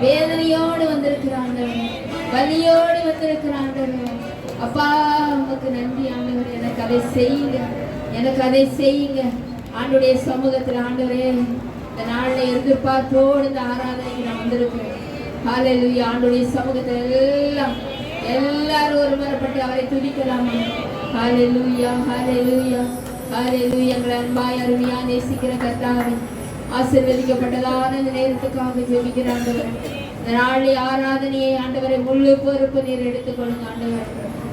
வேதனையோடு வந்திருக்கிறாங்க, வலியோடு வந்திருக்கிறாங்க. அப்பா உமக்கு நன்றி ஆண்டவரே. எனக்கு அதை செய்யுங்க, எனக்கு அதை செய்யுங்க ஆண்டுடைய சமூகத்தில். ஆண்டவரே இந்த நாளில் எதிர்பார்ப்போடு இந்த ஆராதனைக்கு நான் வந்திருக்கிறேன். ஹல்லேலூயா. ஆண்டுடைய சமூகத்தில் எல்லாரும் ஒருமரப்பட்டு அவரை துதிக்கலாமா? ஹல்லேலூயா, ஹல்லேலூயா, ஹல்லேலூயா. எங்களை அன்பாய் அருமையா நேசிக்கிற கர்த்தாவே, ஆசீர்வதிக்கப்பட்டதான இந்த நேரத்துக்காக ஜெபிக்கிற ஆண்டவரே, இந்த நாளை ஆராதனையை ஆண்டவரை முழு பொறுப்பு நீர் எடுத்துக்கொள்ளுங்க ஆண்டவர்.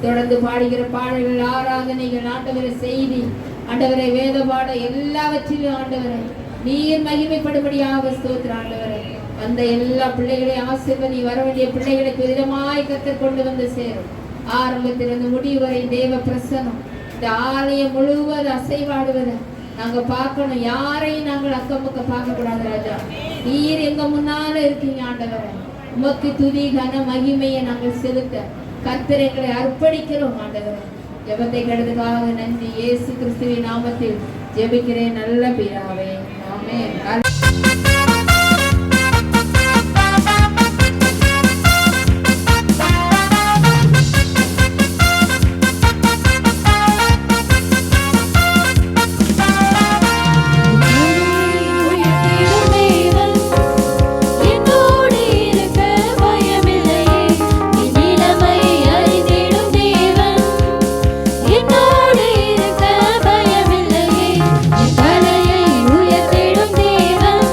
தொடர்ந்து பாடுகிற பாடல்கள், ஆராதனைகள், ஆண்டவரை செய்தி, ஆண்டவரை வேத பாட எல்லாவற்றிலும் ஆண்டவரை நீர் மகிமைப்படும்படியாக ஸ்தோத்திர ஆண்டவரை. அந்த எல்லா பிள்ளைகளையும் ஆசீர்வதி. வர வேண்டிய பிள்ளைகளை துரிதமாய் கர்த்தர் கொண்டு வந்து சேரும். ஆரம்பத்திலிருந்து முடிவு வரை தேவ பிரசனம் இந்த ஆலயம் முழுவதும் அசைவாடுவதை நாங்க பார்க்கணும். யாரையும் நாங்கள் அக்கம் பக்கம் பார்க்க கூடாது ராஜா. நீர் எங்க முன்னால இருக்கீங்க ஆண்டவரை. உமக்கு துதி கன மகிமையை நாங்கள் செலுத்த கர்த்தர் எங்களை அர்ப்பணிக்கிறோம் ஆண்டவரை. ஜெபத்தை கேட்டதுக்காக நன்றி. இயேசு கிறிஸ்துவின் நாமத்தில் ஜெபிக்கிறேன் நல்ல பிதாவே, ஆமென். உயர்த்திடும் தேவன்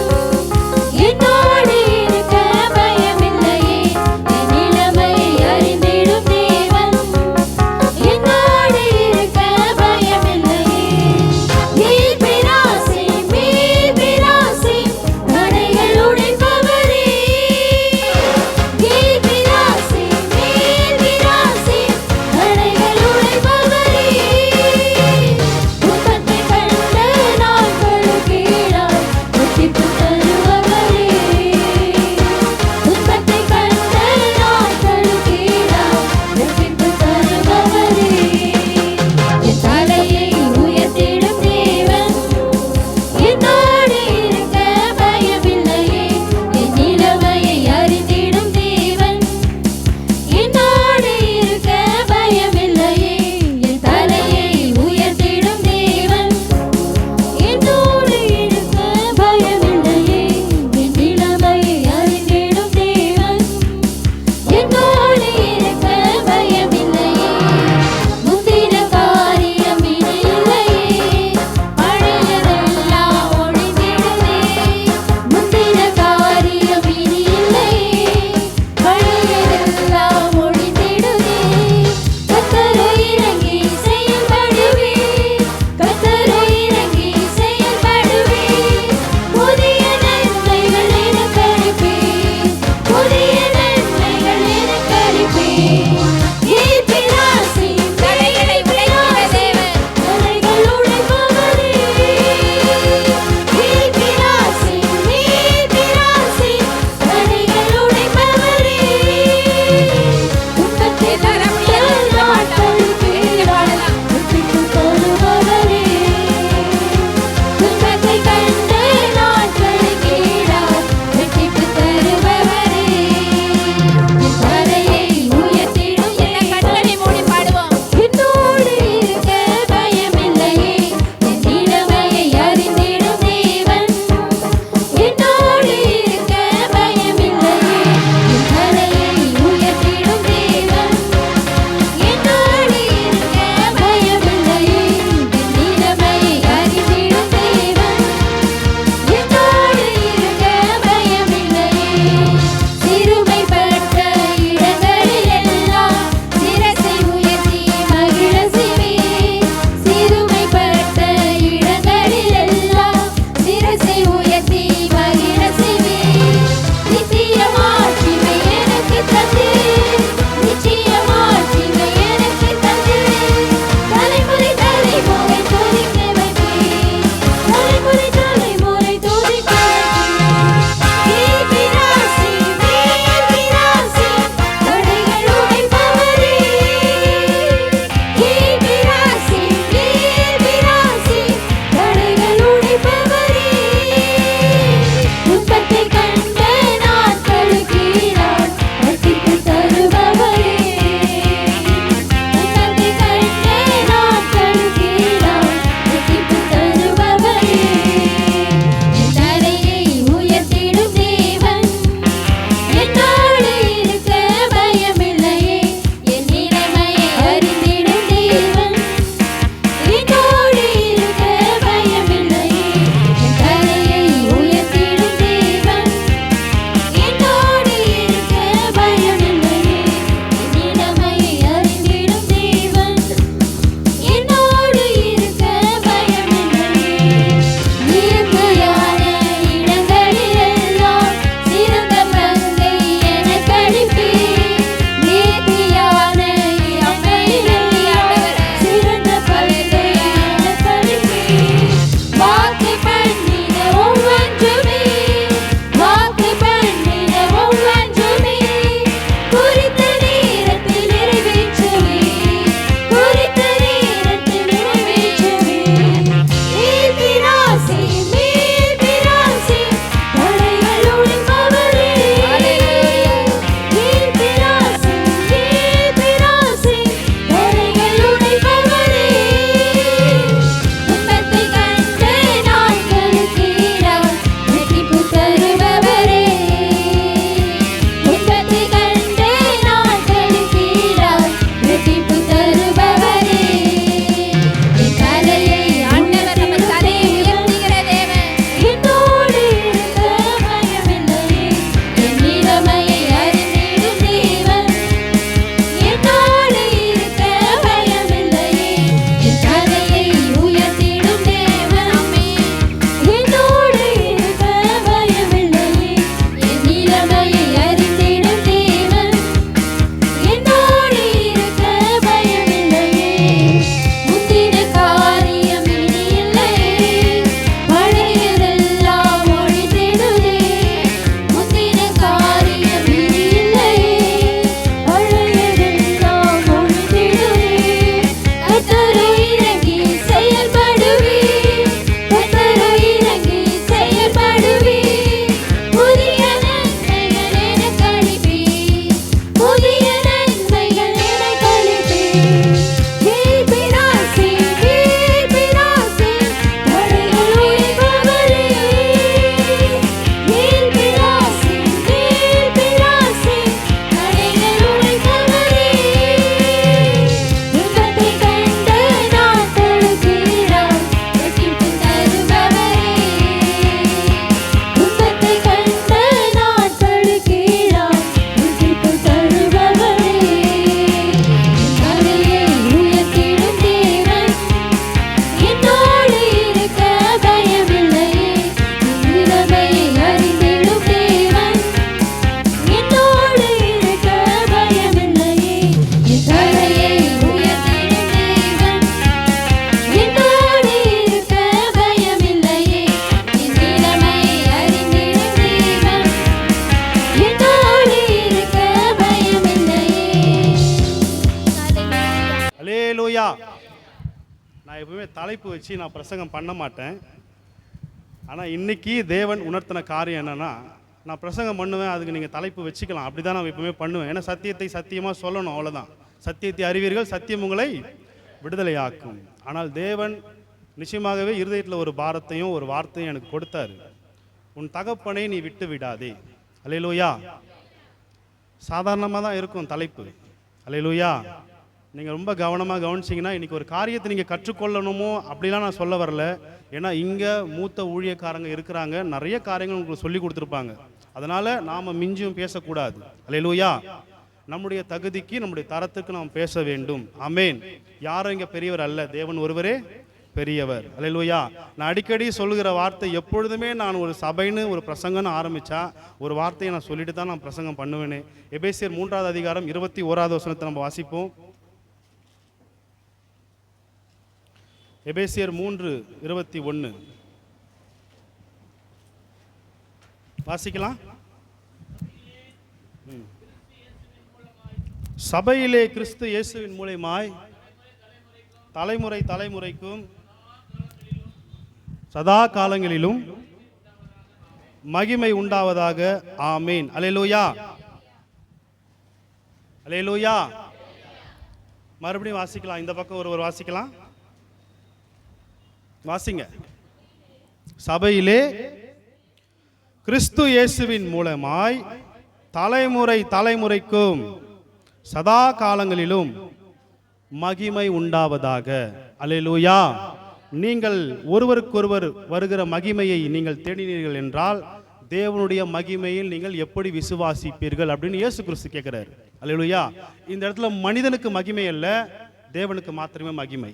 நான் எப்பவுமே தலைப்பு வச்சு நான் பிரசங்கம் பண்ண மாட்டேன். ஆனால் இன்றைக்கி தேவன் உணர்த்தின காரியம் என்னென்னா, நான் பிரசங்கம் பண்ணுவேன், அதுக்கு நீங்கள் தலைப்பு வச்சுக்கலாம். அப்படி தான் நான் எப்பவுமே பண்ணுவேன். ஏன்னா சத்தியத்தை சத்தியமாக சொல்லணும், அவ்வளோதான். சத்தியத்தை அறிவீர்கள், சத்தியம் உங்களை விடுதலையாக்கும். ஆனால் தேவன் நிச்சயமாகவே இருதயத்தில் ஒரு பாரத்தையும் ஒரு வார்த்தையும் எனக்கு கொடுத்தாரு. உன் தகப்பனை நீ விட்டு விடாதே. அல்லேலூயா. சாதாரணமாக தான் இருக்கும் தலைப்பு. அல்லேலூயா. நீங்கள் ரொம்ப கவனமாக கவனிச்சிங்கன்னா இன்றைக்கி ஒரு காரியத்தை நீங்கள் கற்றுக்கொள்ளணுமோ அப்படிலாம் நான் சொல்ல வரல. ஏன்னா இங்கே மூத்த ஊழியக்காரங்க இருக்கிறாங்க, நிறைய காரியங்கள் உங்களுக்கு சொல்லி கொடுத்துருப்பாங்க. அதனால் நாம் மிஞ்சியும் பேசக்கூடாது. அல்லேலூயா. நம்முடைய தகுதிக்கு நம்முடைய தரத்துக்கு நாம் பேச வேண்டும். ஆமென். யாரும் இங்கே பெரியவர் அல்ல, தேவன் ஒருவரே பெரியவர். அல்லேலூயா. நான் அடிக்கடி சொல்லுகிற வார்த்தை, எப்பொழுதுமே நான் ஒரு சபைன்னு ஒரு பிரசங்கம்னு ஆரம்பித்தா ஒரு வார்த்தையை நான் சொல்லிட்டு தான் நான் பிரசங்கம் பண்ணுவேனே. எபேசியர் 3வது அதிகாரம் 21வது வசனத்தை நம்ம வாசிப்போம். எபேசியர் 3:21 வாசிக்கலாம். சபையிலே கிறிஸ்து இயேசுவின் மூலமாய் தலைமுறை தலைமுறைக்கும் சதா காலங்களிலும் மகிமை உண்டாவதாக. ஆமீன். அல்லேலூயா. அல்லேலூயா. மறுபடியும் வாசிக்கலாம். இந்த பக்கம் ஒருவர் வாசிக்கலாம். வாசிங்க. சபையிலே கிறிஸ்து இயேசுவின் மூலமாய் தலைமுறை தலைமுறைக்கும் சதா காலங்களிலும் மகிமை உண்டாவதாக. அல்லேலூயா. நீங்கள் ஒருவருக்கொருவர் வருகிற மகிமையை நீங்கள் தேடினீர்கள் என்றால் தேவனுடைய மகிமையில் நீங்கள் எப்படி விசுவாசிப்பீர்கள் அப்படின்னு இயேசு கிறிஸ்து கேட்கிறார். அல்லேலூயா. இந்த இடத்துல மனிதனுக்கு மகிமை அல்ல, தேவனுக்கு மாத்திரமே மகிமை.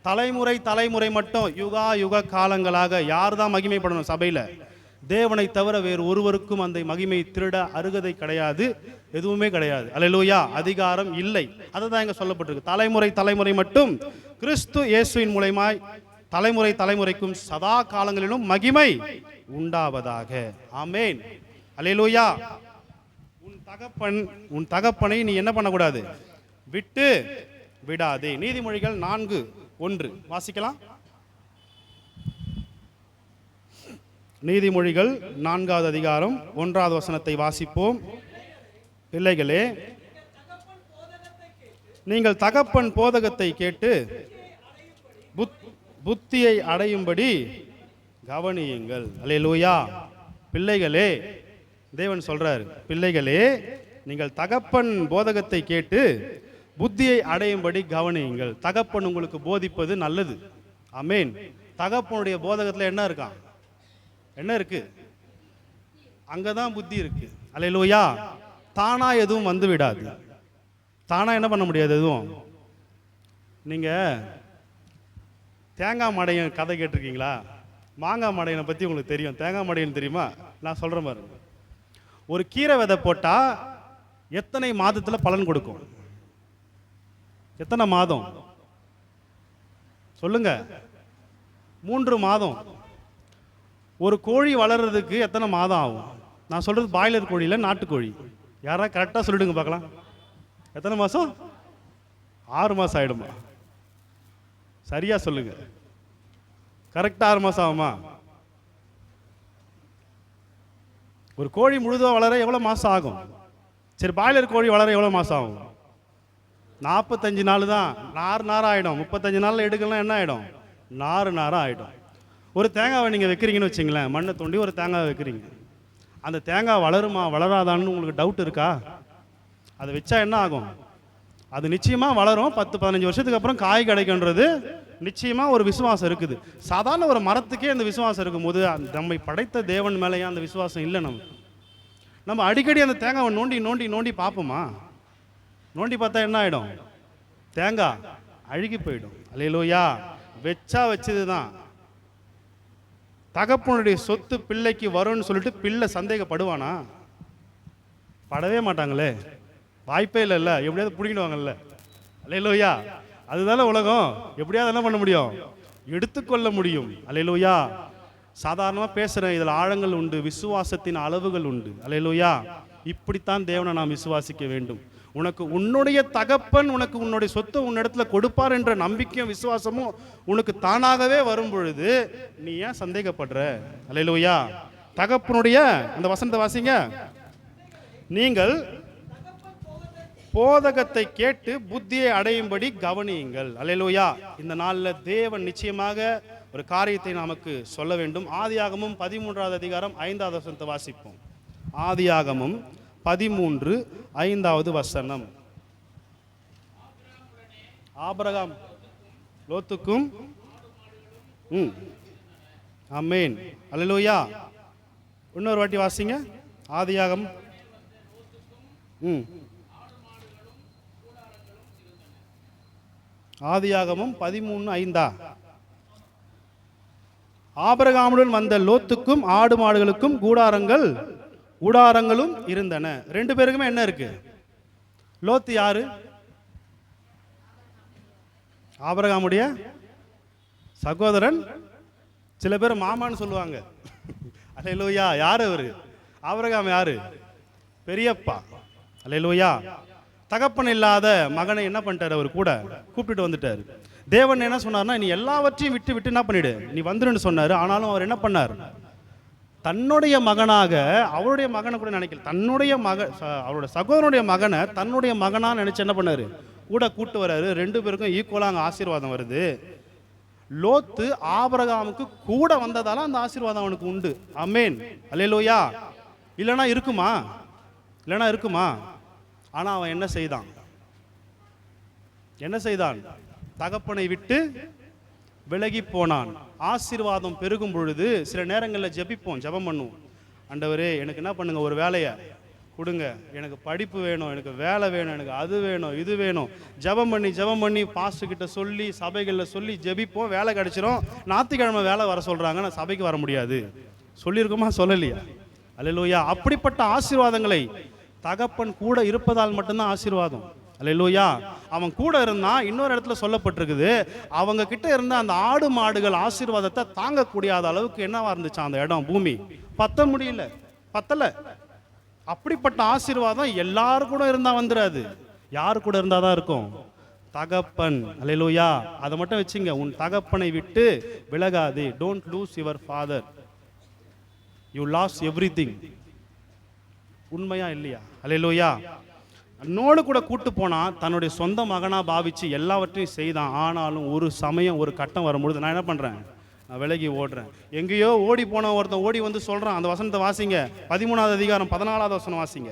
தலைமுறை தலைமுறை மட்டும் யுகா யுக காலங்களாக யார் தான் மகிமைப்படணும் சபையில்? தேவனை தவிர வேறு ஒருவருக்கும் அந்த மகிமை திருட அருகதை கிடையாது, எதுவுமே கிடையாது. அல்லேலூயா. அதிகாரம் இல்லை. அதுதான் இங்க சொல்லப்பட்டிருக்கு. தலைமுறை தலைமுறை மட்டும் கிறிஸ்து இயேசுவின் மூலமாய் தலைமுறை தலைமுறைக்கும் சதா காலங்களிலும் மகிமை உண்டாவதாக. ஆமென். அல்லேலூயா. உன் தகப்பனை நீ என்ன பண்ணக்கூடாது? விட்டு விடாதே. நீதிமொழிகள் 4:1 வாசிக்கலாம். நீதிமொழிகள் 4வது அதிகாரம் 1வது வசனத்தை வாசிப்போம். பிள்ளைகளே, நீங்கள் தகப்பன் போதகத்தை கேட்டு புத்தியை அடையும்படி கவனியுங்கள். அல்லேலூயா. பிள்ளைகளே, தேவன் சொல்றார், பிள்ளைகளே நீங்கள் தகப்பன் போதகத்தை கேட்டு புத்தியை அடையும்படி கவனியுங்கள். தகப்பன் உங்களுக்கு போதிப்பது நல்லது. ஆமென். தகப்பனுடைய போதகத்தில் என்ன இருக்கான்? என்ன இருக்கு? அங்கதான் புத்தி இருக்கு. அல்லேலூயா. தானா எதுவும் வந்து விடாது. தானா என்ன பண்ண முடியாது எதுவும். நீங்க தேங்காய் மடையன் கதை கேட்டிருக்கீங்களா? மாங்காய் மடையனை பத்தி உங்களுக்கு தெரியும். தேங்காய் மடையன் தெரியுமா? நான் சொல்றேன் பாருங்க. ஒரு கீரை விதை போட்டா எத்தனை மாதத்துல பலன் கொடுக்கும்? எத்தனை மாதம் சொல்லுங்க? 3 மாதம். ஒரு கோழி வளர்றதுக்கு எத்தனை மாதம் ஆகும்? நான் சொல்றது பாய்லர் கோழி இல்லை, நாட்டுக்கோழி. யாராவது கரெக்டாக சொல்லிடுங்க பார்க்கலாம். எத்தனை மாதம்? 6 மாதம் ஆகிடுமா? சரியா சொல்லுங்க. கரெக்டாக 6 மாதம் ஆகுமா? ஒரு கோழி முழுதாக வளர எவ்வளோ மாதம் ஆகும்? சரி, பாய்லர் கோழி வளர எவ்வளோ மாதம் ஆகும்? 45 நாள் தான். நார் ஆகிடும். 35 நாளில் எடுக்கலாம். என்ன ஆகிடும்? நாராக ஆகிடும். ஒரு தேங்காவை நீங்கள் வைக்கிறீங்கன்னு வச்சுங்களேன், மண்ணை தோண்டி ஒரு தேங்காவை வைக்கிறீங்க. அந்த தேங்காய் வளருமா வளராதான்னு உங்களுக்கு டவுட் இருக்கா? அதை வச்சா என்ன ஆகும்? அது நிச்சயமாக வளரும். 10-15 வருஷத்துக்கு அப்புறம் காய் கிடைக்குன்றது நிச்சயமாக ஒரு விசுவாசம் இருக்குது. சாதாரண ஒரு மரத்துக்கே அந்த விசுவாசம் இருக்கும்போது நம்மை படைத்த தேவன் மேலேயே அந்த விசுவாசம் இல்லை. நம்ம அடிக்கடி அந்த தேங்காவை நோண்டி நோண்டி நோண்டி பார்ப்போமா? நோண்டி பார்த்தா என்ன ஆகிடும்? தேங்காய் அழுகி போயிடும். அல்லேலூயா. வச்சா வச்சது தான். தகப்பனுடைய சொத்து பிள்ளைக்கு வரும்னு சொல்லிட்டு பிள்ளை சந்தேகப்படுவானா? படவே மாட்டாங்களே. வாய்ப்பே இல்லைல்ல. எப்படியாவது பிடிக்கிடுவாங்கல்ல. அல்லேலூயா. அதுதானே உலகம். எப்படியாவது என்ன பண்ண முடியும்? எடுத்துக்கொள்ள முடியும். அல்லேலூயா. சாதாரணமாக பேசுகிறேன், இதில் ஆழங்கள் உண்டு, விசுவாசத்தின் அளவுகள் உண்டு. அல்லேலூயா. இப்படித்தான் தேவனை நாம் விசுவாசிக்க வேண்டும். உனக்கு உன்னுடைய தகப்பன் உனக்கு உன்னுடைய சொத்தை உன்னிடத்துல கொடுப்பார் என்ற நம்பிக்கையும் விசுவாசமும் உனக்கு தானாகவே வரும் பொழுது நீ ஏன் சந்தேகப்படுற? அல்லேலூயா. தகப்பனுடைய அந்த வசனத்தை வாசிங்க. நீங்கள் போதகத்தை கேட்டு புத்தியை அடையும்படி கவனியுங்கள். அல்லேலூயா. இந்த நாளில் தேவன் நிச்சயமாக ஒரு காரியத்தை நமக்கு சொல்ல வேண்டும். ஆதியாகமம் 13வது அதிகாரம் 5வது வசனத்தை வாசிப்போம். ஆதியாகமம் 13:5 வசனம். ஆபிரகாம் லோத்துக்கும் ஆமென். அல்லேலூயா. இன்னொரு வாட்டி வாசிங்க. ஆதியாகமம் ஆதியாகமம் 13:5. ஆபிரகாமுடன் வந்த லோத்துக்கும் ஆடு மாடுகளுக்கும் கூடாரங்களும் இருந்தன. ரெண்டு பேருக்குமே என்ன இருக்கு? லோத்து யாரு? ஆபிரகாமுடைய சகோதரன். சில பேர் மாமான்னு சொல்லுவாங்க. அல்லேலூயா. யாரு அவரு? ஆபிரகாம் யாரு? பெரியப்பா. அல்லேலூயா. தகப்பன் இல்லாத மகனை என்ன பண்ணிட்டாரு? அவர் கூட கூப்பிட்டுட்டு வந்துட்டாரு. தேவன் என்ன சொன்னார்னா, நீ எல்லாவற்றையும் விட்டு என்ன பண்ணிடு, நீ வந்துருன்னு சொன்னாரு. ஆனாலும் அவர் என்ன பண்ணார்? தன்னுடைய மகனாக, அவருடைய மகனை கூட நினைக்கல, தன்னுடைய அவருடைய சகோதரனுடைய மகனை தன்னுடைய மகனா நினைச்சு என்ன பண்ணாரு? கூட கூட்டு வராரு. ரெண்டு பேருக்கும் ஈக்குவலா அங்கே ஆசீர்வாதம் வருது. லோத்து ஆபிரகாமுக்கு கூட வந்ததால அந்த ஆசீர்வாதம் அவனுக்கு உண்டு. ஆமென். அல்லேலூயா. இல்லைன்னா இருக்குமா? ஆனா அவன் என்ன செய்தான்? தகப்பனை விட்டு விலகி போனான். ஆசீர்வாதம் பெருகும் பொழுது சில நேரங்களில் ஜெபம் பண்ணுவோம். ஆண்டவரே எனக்கு என்ன பண்ணுங்க, ஒரு வேலையை கொடுங்க, எனக்கு படிப்பு வேணும், எனக்கு வேலை வேணும், எனக்கு அது வேணும், இது வேணும். ஜெபம் பண்ணி பாஸ்டர் கிட்ட சொல்லி சபைகளில் சொல்லி ஜெபிப்போம். வேலை கிடைச்சிரும். ஞாயிற்றுக்கிழமை வேலை வர சொல்றாங்க, நான் சபைக்கு வர முடியாது. சொல்லியிருக்கோமா? சொல்லலையா? அல்லேலூயா. அப்படிப்பட்ட ஆசீர்வாதங்களை தகப்பன் கூட இருப்பதால் மட்டும்தான் ஆசீர்வாதம். அல்லேலூயா. அவன் கூட இருந்தா இன்னொரு இடத்துல சொல்லப்பட்டிருக்குது, அவங்க கிட்ட இருந்த அந்த ஆடு மாடுகள் ஆசீர்வாதத்தை தாங்கக்கூடிய அளவுக்கு என்னவா இருந்துச்சு அந்த இடம், பூமி பத்தல. அப்படிப்பட்ட ஆசீர்வாதம் எல்லாரும் கூட இருந்தா வந்துடாது. யாரு கூட இருந்தாதான் இருக்கும்? தகப்பன். அல்லேலூயா. அதை மட்டும் வச்சுங்க, உன் தகப்பனை விட்டு விலகாதே. Don't lose your father, you lose everything. உண்மையா இல்லையா? அல்லேலூயா. என்னோடு கூட கூட்டு போனா தன்னுடைய சொந்த மகனா பாவிச்சு எல்லாவற்றையும் செய்தான். ஆனாலும் ஒரு சமயம் ஒரு கட்டம் வரும்பொழுது நான் என்ன பண்றேன்? நான் விலகி ஓடுறேன். எங்கேயோ ஓடி போன ஒருத்தன் ஓடி வந்து சொல்றான். அந்த வசனத்தை வாசிங்க. 13வது அதிகாரம் 14வது வசனம் வாசிங்க.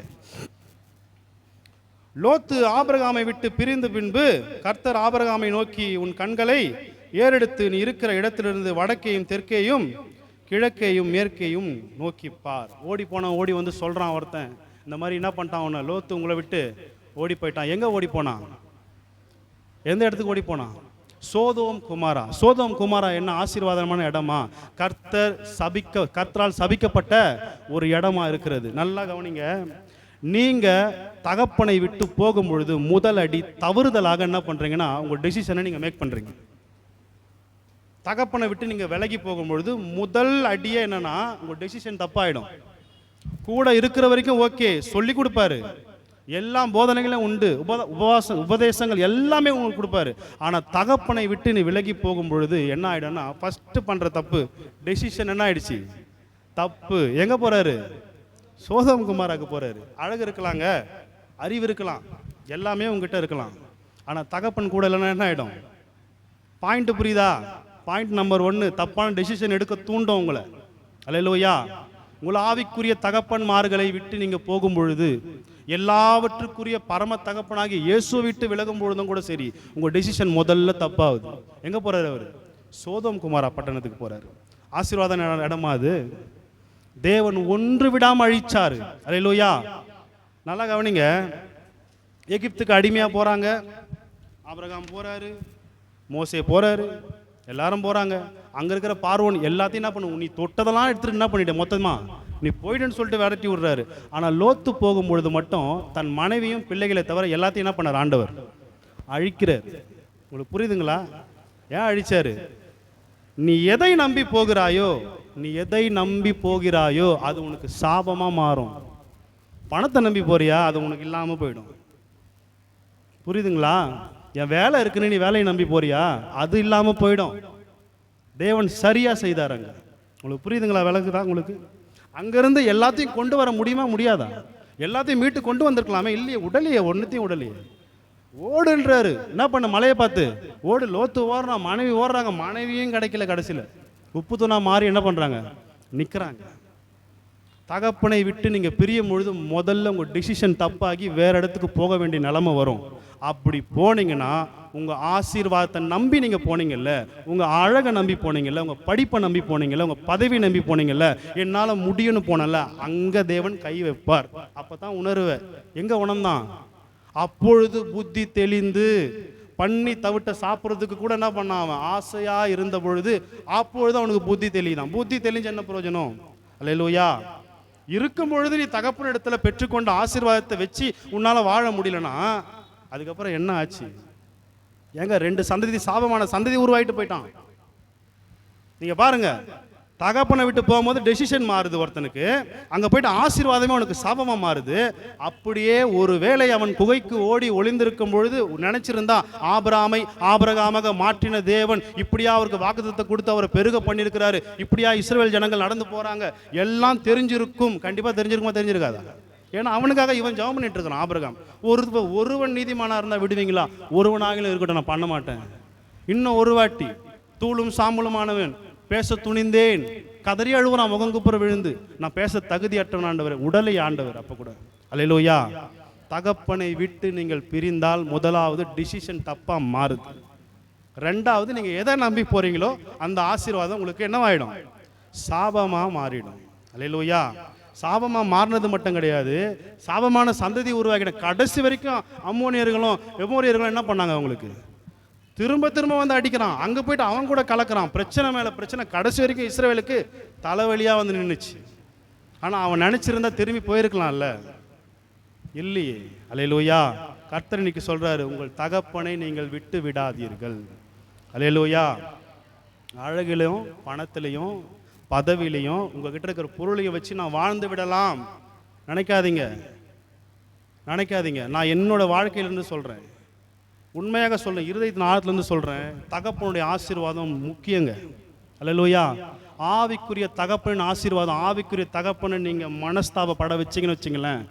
லோத்து ஆபிரகாமை விட்டு பிரிந்த பின்பு கர்த்தர் ஆபிரகாமை நோக்கி, உன் கண்களை ஏறெடுத்து நீ இருக்கிற இடத்திலிருந்து வடக்கேயும் தெற்கேயும் கிழக்கேயும் மேற்கேயும் நோக்கி பார். ஓடி வந்து சொல்றான் ஒருத்தன். இந்த மாதிரி என்ன பண்ணிட்டான் அவனை? லோத்து உங்களை விட்டு ஓடி போயிட்டான். எங்க ஓடி போனான்? எந்த இடத்துக்கு ஓடி போனான்? சோதோம் குமாரா என்ன ஆசீர்வாதமான இடமா? கர்த்தரால் சபிக்கப்பட்ட ஒரு இடமா இருக்கிறது. நல்லா கவனிங்க. நீங்க தகப்பனை விட்டு போகும் பொழுது முதல் அடி தவறுதலாக என்ன பண்றீங்கன்னா, உங்க டெசிஷனை நீங்க மேக் பண்றீங்க. தகப்பனை விட்டு நீங்க விலகி போகும்பொழுது முதல் அடியே என்னன்னா, உங்க டெசிஷன் தப்பாயிடும். கூட இருக்கிற வரைக்கும் ஓகே, சொல்லி கொடுப்பாரு, எல்லா போதனைகளும் உண்டு, உபதேசங்கள் எல்லாமே உங்களுக்கு கொடுப்பாரு. ஆனா தகப்பனை விட்டு நீ விலகி போகும் பொழுது என்ன ஆயிடும்னா, ஃபர்ஸ்ட் பண்ற தப்பு டெசிஷன் என்ன ஆயிடுச்சு? தப்பு. எங்க போறாரு? சோதோம் குமாராக்கு போறாரு. அழகு இருக்கலாங்க, அறிவு இருக்கலாம், எல்லாமே உங்ககிட்ட இருக்கலாம். ஆனா தகப்பன் கூட இல்லைன்னா என்ன ஆயிடும்? பாயிண்ட் புரியுதா? பாயிண்ட் நம்பர் 1, தப்பான டெசிஷன் எடுக்க தூண்டும் உங்களை. அல்லேலூயா. உங்களை ஆவிக்குரிய தகப்பன்மார்களை விட்டு நீங்க போகும் பொழுது, எல்லாவற்றுக்குரிய பரம தகப்பனாகி இயேசுவை விட்டு விலகும் பொழுதும் கூட சரி, உங்க டெசிஷன் முதல்ல தப்பாகுது. எங்க போறாரு அவரு? சோதோம் குமாரா பட்டணத்துக்கு போறாரு. ஆசீர்வாதம் இடமா அது? தேவன் ஒன்று விடாம அழிச்சாரு. அல்லேலூயா. நல்லா கவனிங்க. எகிப்துக்கு அடிமையா போறாங்க. ஆபிரகாம் போறாரு, மோசே போறாரு, எல்லாரும் போறாங்க. அங்க இருக்கிற பார்வோன் எல்லாத்தையும் என்ன பண்ணுவோம், நீ தொட்டதெல்லாம் எடுத்துட்டு என்ன பண்ணிட்ட, மொத்தமா நீ போயிடுன்னு சொல்லிட்டு விரட்டி விடுறாரு. ஆனா லோத்து போகும்பொழுது மட்டும் தன் மனைவியும் பிள்ளைகளை தவிர எல்லாத்தையும் என்ன பண்ணார்? ஆண்டவர் அழிக்கிறார். உங்களுக்கு புரியுதுங்களா? ஏன் அழிச்சாரு? நீ எதை நம்பி போகிறாயோ அது உனக்கு சாபமா மாறும். பணத்தை நம்பி போறியா, அது உனக்கு இல்லாம போயிடும். புரியுதுங்களா? என் வேலை இருக்குன்னு நீ வேலையை நம்பி போறியா? அது இல்லாமல் போயிடும். தேவன் சரியாக செய்தாருங்க. உங்களுக்கு புரியுதுங்களா? விளக்குதா உங்களுக்கு? அங்கேருந்து எல்லாத்தையும் கொண்டு வர முடியுமா முடியாதா? எல்லாத்தையும் மீட்டு கொண்டு வந்திருக்கலாமே, இல்லையே, உடலையே, ஒன்றுத்தையும் உடலையே. ஓடுன்றாரு. என்ன பண்ண? மலையை பார்த்து ஓடு. லோத்து ஓடுறான், மனைவி ஓடுறாங்க, மனைவியும் கிடைக்கல. கடைசியில் உப்பு தூணா மாறி என்ன பண்ணுறாங்க? நிற்கிறாங்க. தகப்பனை விட்டு நீங்கள் பிரியும் பொழுது முதல்ல உங்கள் டிசிஷன் தப்பாகி வேறு இடத்துக்கு போக வேண்டிய நிலைமை வரும். அப்படி போனீங்கன்னா உங்கள் ஆசீர்வாதத்தை நம்பி நீங்கள் போனீங்கல்ல, உங்கள் அழகை நம்பி போனீங்கல்ல, உங்கள் படிப்பை நம்பி போனீங்கல்ல, உங்கள் பதவி நம்பி போனீங்கல்ல, என்னால் முடியும்னு போனல, அங்கே தேவன் கை வைப்பார். அப்போ தான் உணர்வை. எங்கே உணர்ந்தான்? அப்பொழுது புத்தி தெளிந்து பண்ணி தவிட்ட சாப்பிட்றதுக்கு கூட என்ன பண்ணான் அவன்? ஆசையாக இருந்த பொழுது அப்பொழுது அவனுக்கு புத்தி தெளிதான். புத்தி தெளிஞ்ச என்ன பிரயோஜனம்? அல்லேலூயா. இருக்கும் பொழுது நீ தகப்பன் இடத்துல பெற்றுக்கொண்ட ஆசீர்வாதத்தை வச்சு உன்னால் வாழ முடியலன்னா அதுக்கப்புறம் என்ன ஆச்சு? ஏங்க 2 சந்ததி சாபமான சந்ததி உருவாயிட்டு போயிட்டான். நீங்கள் பாருங்க, தகப்பனை விட்டு போகும்போது டெசிஷன் மாறுது ஒருத்தனுக்கு, அங்கே போயிட்டு ஆசீர்வாதமே அவனுக்கு சாபமாக மாறுது. அப்படியே ஒரு வேளை அவன் குகைக்கு ஓடி ஒளிந்திருக்கும் பொழுது நினைச்சிருந்தா ஆபிரகாமை ஆபிரகாமாக மாற்றின தேவன் இப்படியா அவருக்கு வாக்குத்தத்தத்தை கொடுத்து அவரை பெருக பண்ணியிருக்கிறாரு, இப்படியா இஸ்ரவேல் ஜனங்கள் நடந்து போகிறாங்க, எல்லாம் தெரிஞ்சிருக்கும். கண்டிப்பாக தெரிஞ்சிருக்குமா? தெரிஞ்சிருக்காதா? ஏன்னா அவனுக்காக இவன் ஜெபம் பண்ணிட்டு இருக்கிறான். ஆபிரகாம் ஒருவன் நீதிமானா இருந்தால் விடுவீங்களா? ஒருவனாகிலும் இருக்கட்டும், நான் பண்ண மாட்டேன். இன்னும் ஒரு வாட்டி தூளும் சாம்பலுமானவன் பேச துணிந்தேன், கதறி அழுவுறான், முகங்குப்புற விழுந்து, நான் பேச தகுதியற்றவன் ஆண்டவர், உடலை ஆண்டவர். அப்போ கூட அல்லேலூயா. தகப்பனை விட்டு நீங்கள் பிரிந்தால் முதலாவது டிசிஷன் தப்பாக மாறுது. ரெண்டாவது, நீங்கள் எதை நம்பி போறீங்களோ அந்த ஆசீர்வாதம் உங்களுக்கு என்னவாயிடும்? சாபமாக மாறிடும். அல்லேலூயா. சாபமாக மாறினது மட்டும் கிடையாது, சாபமான சந்ததி உருவாக்கின கடைசி வரைக்கும் அம்மோனியர்களும் எமோரியர்களும் என்ன பண்ணாங்க? அவங்களுக்கு திரும்ப திரும்ப வந்து அடிக்கிறான். அங்கே போயிட்டு அவன் கூட கலக்கிறான். பிரச்சனை மேலே பிரச்சனை. கடைசி வரைக்கும் இஸ்ரவேலுக்கு தலைவலியாக வந்து நின்றுச்சு. ஆனால் அவன் நினச்சிருந்தா திரும்பி போயிருக்கலாம்ல, இல்லையே. அல்லேலூயா. கர்த்தர் இன்னைக்கு சொல்கிறாரு, உங்கள் தகப்பனை நீங்கள் விட்டு விடாதீர்கள். அல்லேலூயா. அழகிலையும் பணத்திலையும் பதவியிலையும் உங்ககிட்ட இருக்கிற பொருளையும் வச்சு நான் வாழ்ந்து விடலாம் நினைக்காதீங்க. நான் என்னோட வாழ்க்கையிலேருந்து சொல்கிறேன், உண்மையாக சொல்கிறேன், இருதயத்தின் ஆழத்துலேருந்து சொல்கிறேன், தகப்பனுடைய ஆசீர்வாதம் முக்கியங்க. அல்லேலூயா. ஆவிக்குரிய தகப்பனின் ஆசீர்வாதம், ஆவிக்குரிய தகப்பனை நீங்கள் மனஸ்தாபப்பட வச்சிங்கன்னு வச்சிங்களேன்,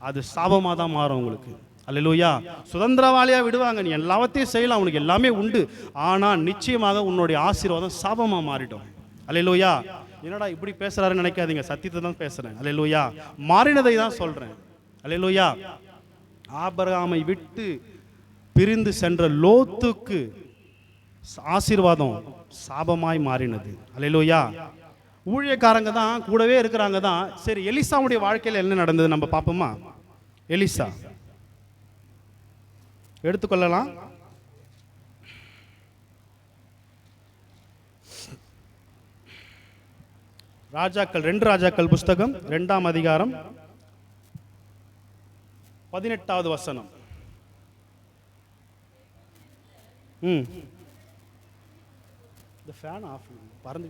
அது சாபமாக தான் மாறும் உங்களுக்கு. அல்லேலூயா. சுதந்திரவாளியாக விடுவாங்க, நீ எல்லாத்தையும் செய்யலாம், உனக்கு எல்லாமே உண்டு, ஆனால் நிச்சயமாக உன்னுடைய ஆசீர்வாதம் சாபமாக மாறிடும். அல்லேலூயா. என்னடா இப்படி பேசுகிறாருன்னு நினைக்காதீங்க, சத்தியத்தை தான் பேசுகிறேன். அல்லேலூயா. மாறினதை தான் சொல்கிறேன். அல்லேலூயா. ஆபிரகாமை விட்டு பிரிந்து சென்ற லோத்துக்கு ஆசீர்வாதம் சாபமாய் மாறினது. அல்லேலூயா. ஊழியக்காரங்க தான் கூடவே இருக்கிறாங்க தான். சரி, எலிசாவுடைய வாழ்க்கையில் என்ன நடந்தது நம்ம பார்ப்போமா? எலிசா எடுத்துக்கொள்ளலாம். ராஜாக்கள் 2 ராஜாக்கள் புஸ்தகம் 2ஆம் அதிகாரம் 18வது வசனம். இந்த ஃபேன் ஆஃப் பறந்து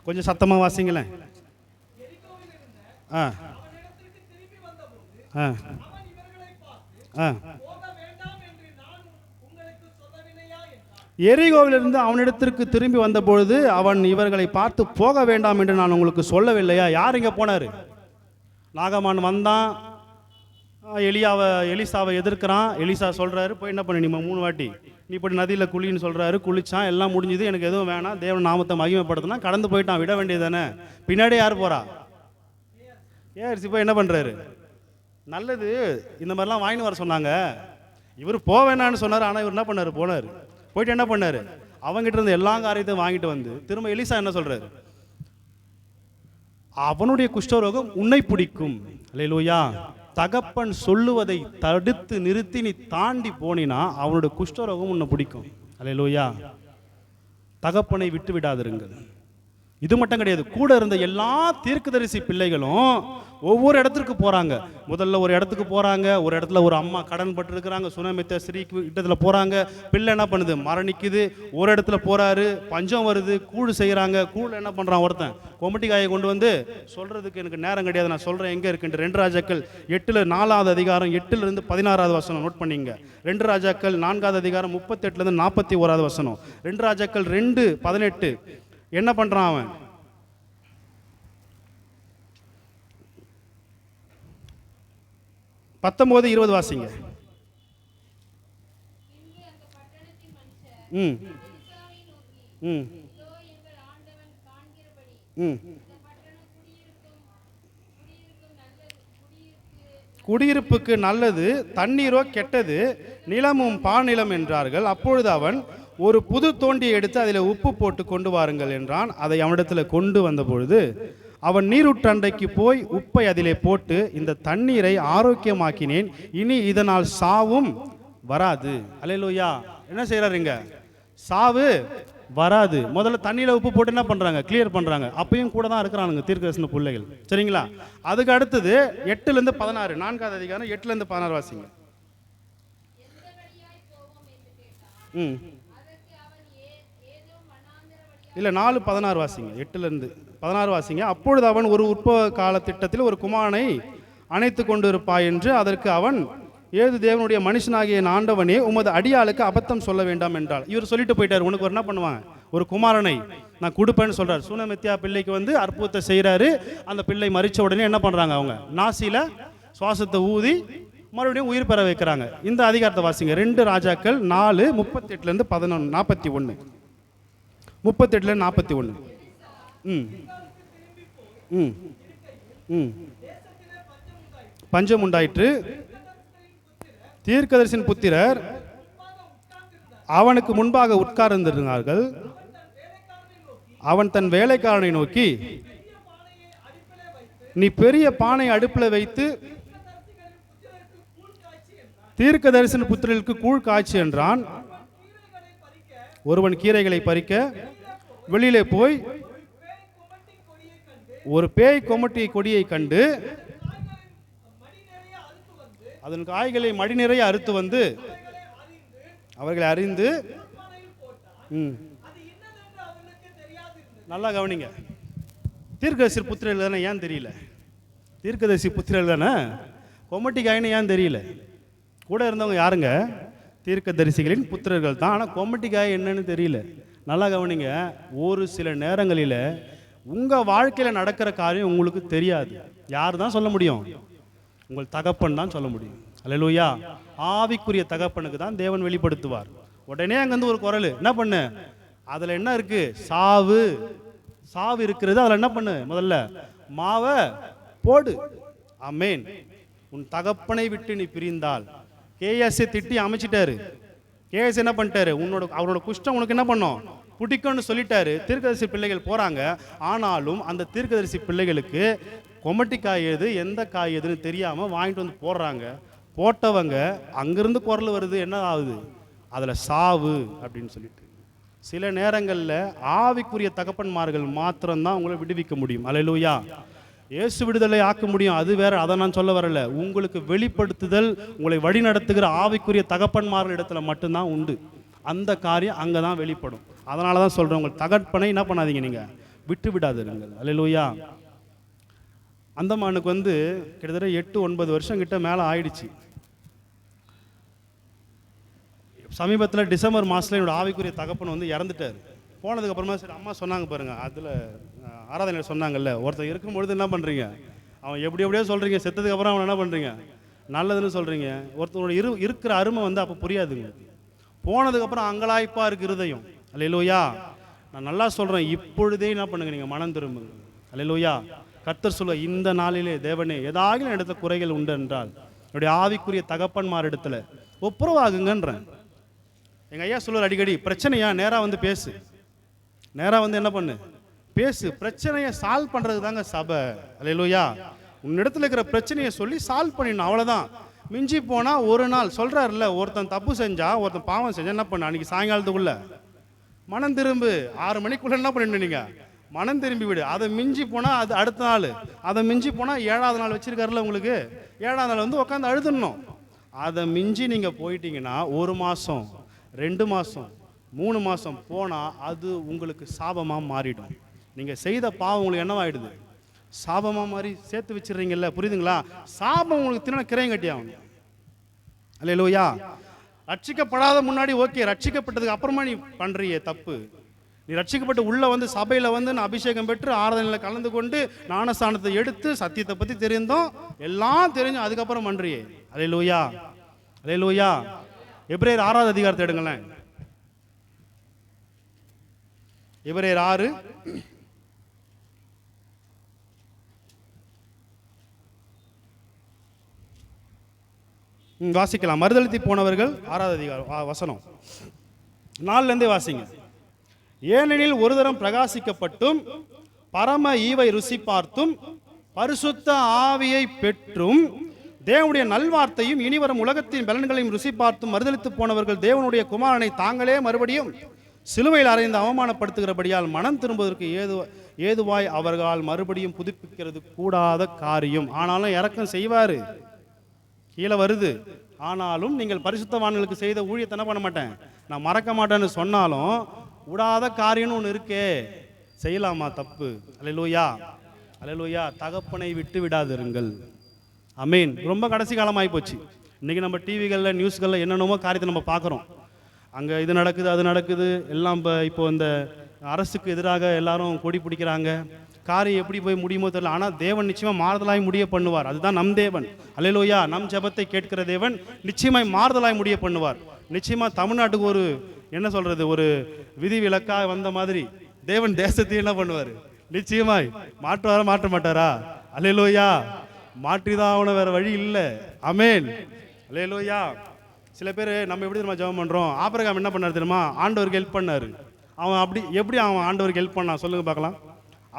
கொஞ்சம் சத்தமாக வாசிங்களேன். ஆ ஆ ஆ எரிகோவிலிருந்து அவனிடத்திற்கு திரும்பி வந்தபொழுது அவன் இவர்களை பார்த்து போக வேண்டாம் என்று நான் உங்களுக்கு சொல்லவில்லையா? யார் இங்கே போனார்? நாகமான் வந்தான், எலிசாவை எதிர்க்கிறான். எலிசா சொல்கிறாரு, போய் என்ன பண்ண, நீ 3 வாட்டி நீ போய் நதியில் குளின்னு சொல்கிறாரு. குளிச்சான், எல்லாம் முடிஞ்சுது, எனக்கு எதுவும் வேணாம், தேவன் நாமத்தை மகிமைப்படுத்தினா கடந்து போயிட்டான். விட வேண்டியது தானே. பின்னாடி யார் போகிறா? ஏறிச்சு போய் என்ன பண்ணுறாரு? நல்லது, இந்த மாதிரிலாம் வாங்கின்னு வர சொன்னாங்க. இவர் போக வேணான்னு சொன்னார், ஆனால் இவர் என்ன பண்ணார்? போனார். போயிட்டு என்ன பண்ணார்? அவங்ககிட்ட இருந்து எல்லா காரியத்தையும் வாங்கிட்டு வந்து திரும்ப எலிசா என்ன சொல்கிறாரு? அவனுடைய குஷ்டரோகம் உன்னை பிடிக்கும். அல்லேலூயா. தகப்பன் சொல்லுவதை தடுத்து நிறுத்தி நீ தாண்டி போனினா அவனுடைய குஷ்டரோகம் உன்னை பிடிக்கும். அல்லேலூயா. தகப்பனை விட்டு விடாதிருங்கள். இது மட்டும் கிடையாது, கூட இருந்த எல்லா தீர்க்கதரிசி பிள்ளைகளும் ஒவ்வொரு இடத்துக்கு போறாங்க. முதல்ல ஒரு இடத்துக்கு போறாங்க, ஒரு இடத்துல ஒரு அம்மா கடன் பட்டு இருக்கிறாங்க, சுனமித்த ஸ்ரீக்கு இடத்துல போறாங்க, பிள்ளை என்ன பண்ணுது, மரணிக்குது. ஒரு இடத்துல போறாரு, பஞ்சம் வருது, கூழ் செய்யறாங்க, கூழ் என்ன பண்றான் ஒருத்தன், கொமட்டி காயை கொண்டு வந்து சொல்றதுக்கு எனக்கு நேரம் கிடையாது, நான் சொல்றேன் எங்க இருக்குன்ற 2 ராஜாக்கள் 8 அதிகாரம் 8 16 வசனம் நோட் பண்ணிங்க. 2 ராஜாக்கள் 4 அதிகாரம் 38 41 வசனம். 2 ராஜாக்கள் 2:18 என்ன பண்றான் அவன், 19-20 வாசிங்க. ம் ம் ம் குடியிருப்புக்கு நல்லது, தண்ணீரோ கெட்டது, நிலமும் பாநிலம் என்றார்கள். அப்பொழுது அவன், ஒரு புது தோண்டியை எடுத்து அதில் உப்பு போட்டு கொண்டு வாருங்கள் என்றான். அதை அவனிடத்தில் கொண்டு வந்த பொழுது அவன் நீரூற்றண்டைக்கு போய் உப்பை அதிலே போட்டு, இந்த தண்ணீரை ஆரோக்கியமாக்கினேன், இனி இதனால் சாவும் வராது. அல்லேலூயா. என்ன செய்யறாருங்க, சாவு வராது. முதல்ல தண்ணியில உப்பு போட்டு என்ன பண்றாங்க, கிளியர் பண்றாங்க. அப்பயும் கூட தான் இருக்கிறானுங்க தீர்க்கதரிசன பிள்ளைகள், சரிங்களா? அதுக்கு அடுத்தது 8-16, 4 அதிகாரம் 8-16 வாசிங்க. ம் இல்லை 4:16 வாசிங்க, 8-16 வாசிங்க. அப்பொழுது அவன், ஒரு உற்ப கால திட்டத்தில் ஒரு குமாரனை அணைத்து கொண்டு இருப்பாய் என்று அதற்கு அவன், ஏது தேவனுடைய மனுஷனாகிய ஆண்டவனே, உமது அடியாளுக்கு அபத்தம் சொல்ல வேண்டாம் என்றால். இவர் சொல்லிட்டு போயிட்டார், உனக்கு என்ன பண்ணுவாங்க, ஒரு குமாரனை நான் கொடுப்பேன்னு சொல்றாரு. சுனமித்தியா பிள்ளைக்கு வந்து அற்புதத்தை செய்கிறாரு. அந்த பிள்ளை மறிச்ச உடனே என்ன பண்றாங்க, அவங்க நாசியில சுவாசத்தை ஊதி மறுபடியும் உயிர் பெற வைக்கிறாங்க. இந்த அதிகாரத்தை வாசிங்க. 2 ராஜாக்கள் 4:38-41. 38-41. ம் ம் ம் பஞ்சம் உண்டாயிற்று. தீர்க்கதரிசின் புத்திரர் அவனுக்கு முன்பாக உட்கார்ந்திருந்தார்கள். அவன் தன் வேலைக்காரனை நோக்கி, நீ பெரிய பானை அடுப்பில் வைத்து தீர்க்கதரிசின் புத்திரர்களுக்கு கூழ் காய்ச்சி என்றான். ஒருவன் கீரைகளை பறிக்க வெளியிலே போய் ஒரு பேய் கொமட்டி கொடியை கண்டு அதன் காய்களை மடி நிறைய அறுத்து வந்து அவர்களை அறிந்து, நல்லா கவனிங்க, தீர்க்கதரிசி புத்திரர்கள் தானே, ஏன் தெரியல? தீர்க்கதரிசி புத்திரர்கள் தானே, கொமட்டி காயின்னு ஏன் தெரியல? கூட இருந்தவங்க யாருங்க, தீர்க்கதரிசிகளின் புத்திரர்கள் தான். ஆனால் கொமட்டி காய் என்னன்னு தெரியல. நல்லா கவனிங்க, ஒரு சில நேரங்களில் உங்கள் வாழ்க்கையில் நடக்கிற காரியம் உங்களுக்கு தெரியாது. யார் தான் சொல்ல முடியும்? உங்கள் தகப்பன் தான் சொல்ல முடியும். அல்லேலூயா. ஆவிக்குரிய தகப்பனுக்கு தான் தேவன் வெளிப்படுத்துவார். உடனே அங்கேருந்து ஒரு குரல், என்ன பண்ணு, அதில் என்ன இருக்கு, சாவு சாவு இருக்கிறது, அதில் என்ன பண்ணு, முதல்ல மாவை போடு. ஆமென். உன் தகப்பனை விட்டு நீ பிரிந்தால், கேஎஸ்ஐ திட்டி அமைச்சிட்டாரு. கேஎஸ் என்ன பண்ணிட்டாரு, அவரோட குஷ்டம் உனக்கு என்ன பண்ணோம், பிடிக்கும்னு சொல்லிட்டாரு. தீர்க்கதரிசி பிள்ளைகள் போறாங்க. ஆனாலும் அந்த தீர்க்கதரிசி பிள்ளைகளுக்கு கொமட்டி காய் எது, எந்த காய் எதுன்னு தெரியாம வாங்கிட்டு வந்து போடுறாங்க. போட்டவங்க அங்கிருந்து குரல் வருது, என்ன ஆகுது, அதில் சாவு அப்படின்னு சொல்லிட்டு. சில நேரங்களில் ஆவிக்குரிய தகப்பன்மார்கள் மாத்திரம்தான் உங்களை விடுவிக்க முடியும். அல்லேலூயா. இயேசு விடுதலை ஆக்க முடியும், அது வேற, அதை நான் சொல்ல வரல. உங்களுக்கு வெளிப்படுத்துதல், உங்களை வழி நடத்துகிற ஆவிக்குரிய தகப்பன்மார்கள் இடத்துல மட்டும்தான் உண்டு. அந்த காரியம் அங்கே தான் வெளிப்படும். அதனால தான் சொல்கிறேன், உங்கள் தகப்பனை என்ன பண்ணாதீங்க, நீங்கள் விட்டு விடாதீர்கள். அல்லேலூயா. அந்தமானுக்கு வந்து கிட்டத்தட்ட 8-9 வருஷம் கிட்ட மேலே ஆயிடுச்சு. சமீபத்தில் டிசம்பர் மாதத்தில் என்னோட ஆவிக்குரிய தகப்பன் வந்து இறந்துட்டார். போனதுக்கப்புறமா சரி அம்மா சொன்னாங்க பாருங்கள், அதில் ஆராதனையில் சொன்னாங்கல்ல, ஒருத்தர் இருக்கும்பொழுது என்ன பண்ணுறீங்க, அவன் எப்படியோ சொல்கிறீங்க, செத்ததுக்கப்புறம் அவன் என்ன பண்ணுறீங்க, நல்லதுன்னு சொல்கிறீங்க. ஒருத்தரோட இருக்கிற அருமை வந்து அப்போ புரியாதுங்க. போனதுக்கப்புறம் அங்கலாய்ப்பாக இருக்கு இருதயம். அல்லேலூயா. நான் நல்லா சொல்கிறேன், இப்பொழுதே என்ன பண்ணுங்க, நீங்கள் மனம் திரும்புங்க. அல்லேலூயா. கர்த்தர் சொல்ல, இந்த நாளிலே தேவனே ஏதாவது இடத்துல குறைகள் உண்டு என்றால் என்னுடைய ஆவிக்குரிய தகப்பன்மார் இடத்துல ஒப்புரவாகுங்கன்றேன். எங்கள் ஐயா சொல்லுவார் அடிக்கடி, பிரச்சனையா நேராக வந்து பேசு, நேராக வந்து என்ன பண்ணு, பேசு. பிரச்சனையை சால்வ் பண்ணுறது தாங்க சபை. அல்லேலூயா. உன்னிடத்துல இருக்கிற பிரச்சனையை சொல்லி சால்வ் பண்ணிடணும், அவ்வளோதான். மிஞ்சி போனால் ஒரு நாள் சொல்கிறாருல்ல, ஒருத்தன் தப்பு செஞ்சா, ஒருத்தன் பாவம் செஞ்சா என்ன பண்ண, அன்றைக்கி சாயங்காலத்துக்குள்ள மனம் திரும்பு. 6 மணிக்குள்ளே என்ன பண்ணிடணும், நீங்கள் மனம் திரும்பி விடு. அதை மிஞ்சி போனால் அது அடுத்த நாள், அதை மிஞ்சி போனால் 7வது நாள் வச்சிருக்காருல உங்களுக்கு, 7வது நாள் வந்து உட்காந்து அழுதுடணும். அதை மிஞ்சி நீங்கள் போயிட்டீங்கன்னா 1 மாதம் 2 மாதம் 3 மாதம் போனால் அது உங்களுக்கு சாபமாக மாறிடும். நீங்கள் செய்த பாவம் உங்களுக்கு என்னவாயிடுது? சாபமாக மாறி சேர்த்து வச்சிடுறீங்கல்ல, புரியுதுங்களா? சாபம் உங்களுக்கு தின கிரையும் கட்டி ஆகணும். அல்லேலூயா. ரட்சிக்கப்படாத முன்னாடி ஓகே, ரட்சிக்கப்பட்டதுக்கு அப்புறமா நீ பண்ணுறியே தப்பு. நீ ரட்சிக்கப்பட்டு உள்ளே வந்து சபையில் வந்து நான் அபிஷேகம் பெற்று ஆராதனையில் கலந்து கொண்டு ஞானஸ்தானத்தை எடுத்து சத்தியத்தை பற்றி தெரிந்தோம், எல்லாம் தெரிஞ்சு அதுக்கப்புறம் பண்ணுறியே. அல்லேலூயா, அல்லேலூயா. எபிரேயர் 6வது அதிகாரத்தை எடுங்களேன். எபிரேயர் 6 வாசிக்கலாம். மறுதலித்து போனவர்கள் 6வது அதிகாரம் வசனம் 4லேருந்தே வாசிங்க. ஏனெனில் ஒரு தரம் பிரகாசிக்கப்பட்டும் பரம ஈவை ருசி பார்த்தும் பரிசுத்த ஆவியை பெற்றும் தேவனுடைய நல்வார்த்தையும் இனிவரும் உலகத்தின் பலன்களையும் ருசி பார்த்தும் மறுதலித்து போனவர்கள் தேவனுடைய குமாரனை தாங்களே மறுபடியும் சிலுவையில் அறைந்து அவமானப்படுத்துகிறபடியால் மனம் திரும்புவதற்கு ஏதுவாய் அவர்களால் மறுபடியும் புதுப்பிக்கிறது கூடாத காரியம். ஆனாலும் இரக்கம் செய்வார், கீழே வருது. ஆனாலும் நீங்கள் பரிசுத்தவான்களுக்கு செய்த ஊழியத்தை என்ன பண்ண மாட்டேன், நான் மறக்க மாட்டேன்னு சொன்னாலும் விடாத காரியம்னு ஒன்று இருக்கே, செய்யலாமா தப்பு? அல்லேலூயா, அல்லேலூயா. தகப்பனை விட்டு விடாதிருங்கள். அமீன். ரொம்ப கடைசி காலமாகி போச்சு. இன்றைக்கி நம்ம டிவிகளில் நியூஸ்களில் என்னென்னமோ காரியத்தை நம்ம பார்க்குறோம். அங்கே இது நடக்குது அது நடக்குது எல்லாம். இப்போ இந்த அரசுக்கு எதிராக எல்லாரும் கொடி பிடிக்கிறாங்க. காரியம் எப்படி போய் முடியுமோ தெரியல. ஆனால் தேவன் நிச்சயமாக மாறுதலாய் முடிய பண்ணுவார். அதுதான் நம் தேவன். அல்லேலூயா. நம் ஜெபத்தை கேட்கிற தேவன் நிச்சயமாய் மாறுதலாய் முடிய பண்ணுவார். நிச்சயமாக தமிழ்நாட்டுக்கு ஒரு என்ன சொல்கிறது, ஒரு விதி விலக்காக வந்த மாதிரி தேவன் தேசத்தை என்ன பண்ணுவார், நிச்சயமாய் மாற்றுவாரா மாற்ற மாட்டாரா? அல்லேலூயா. மாற்றிதான் அவனை வேற வழி இல்லை. அமேன். அல்லேலூயா. சில பேர் நம்ம எப்படி தெரியுமா ஜெபம் பண்ணுறோம்? ஆபிரகாம் என்ன பண்ணார் தெரியுமா? ஆண்டவருக்கு ஹெல்ப் பண்ணார். அவன் அப்படி எப்படி அவன் ஆண்டவருக்கு ஹெல்ப் பண்ணான் சொல்லுங்க பார்க்கலாம்.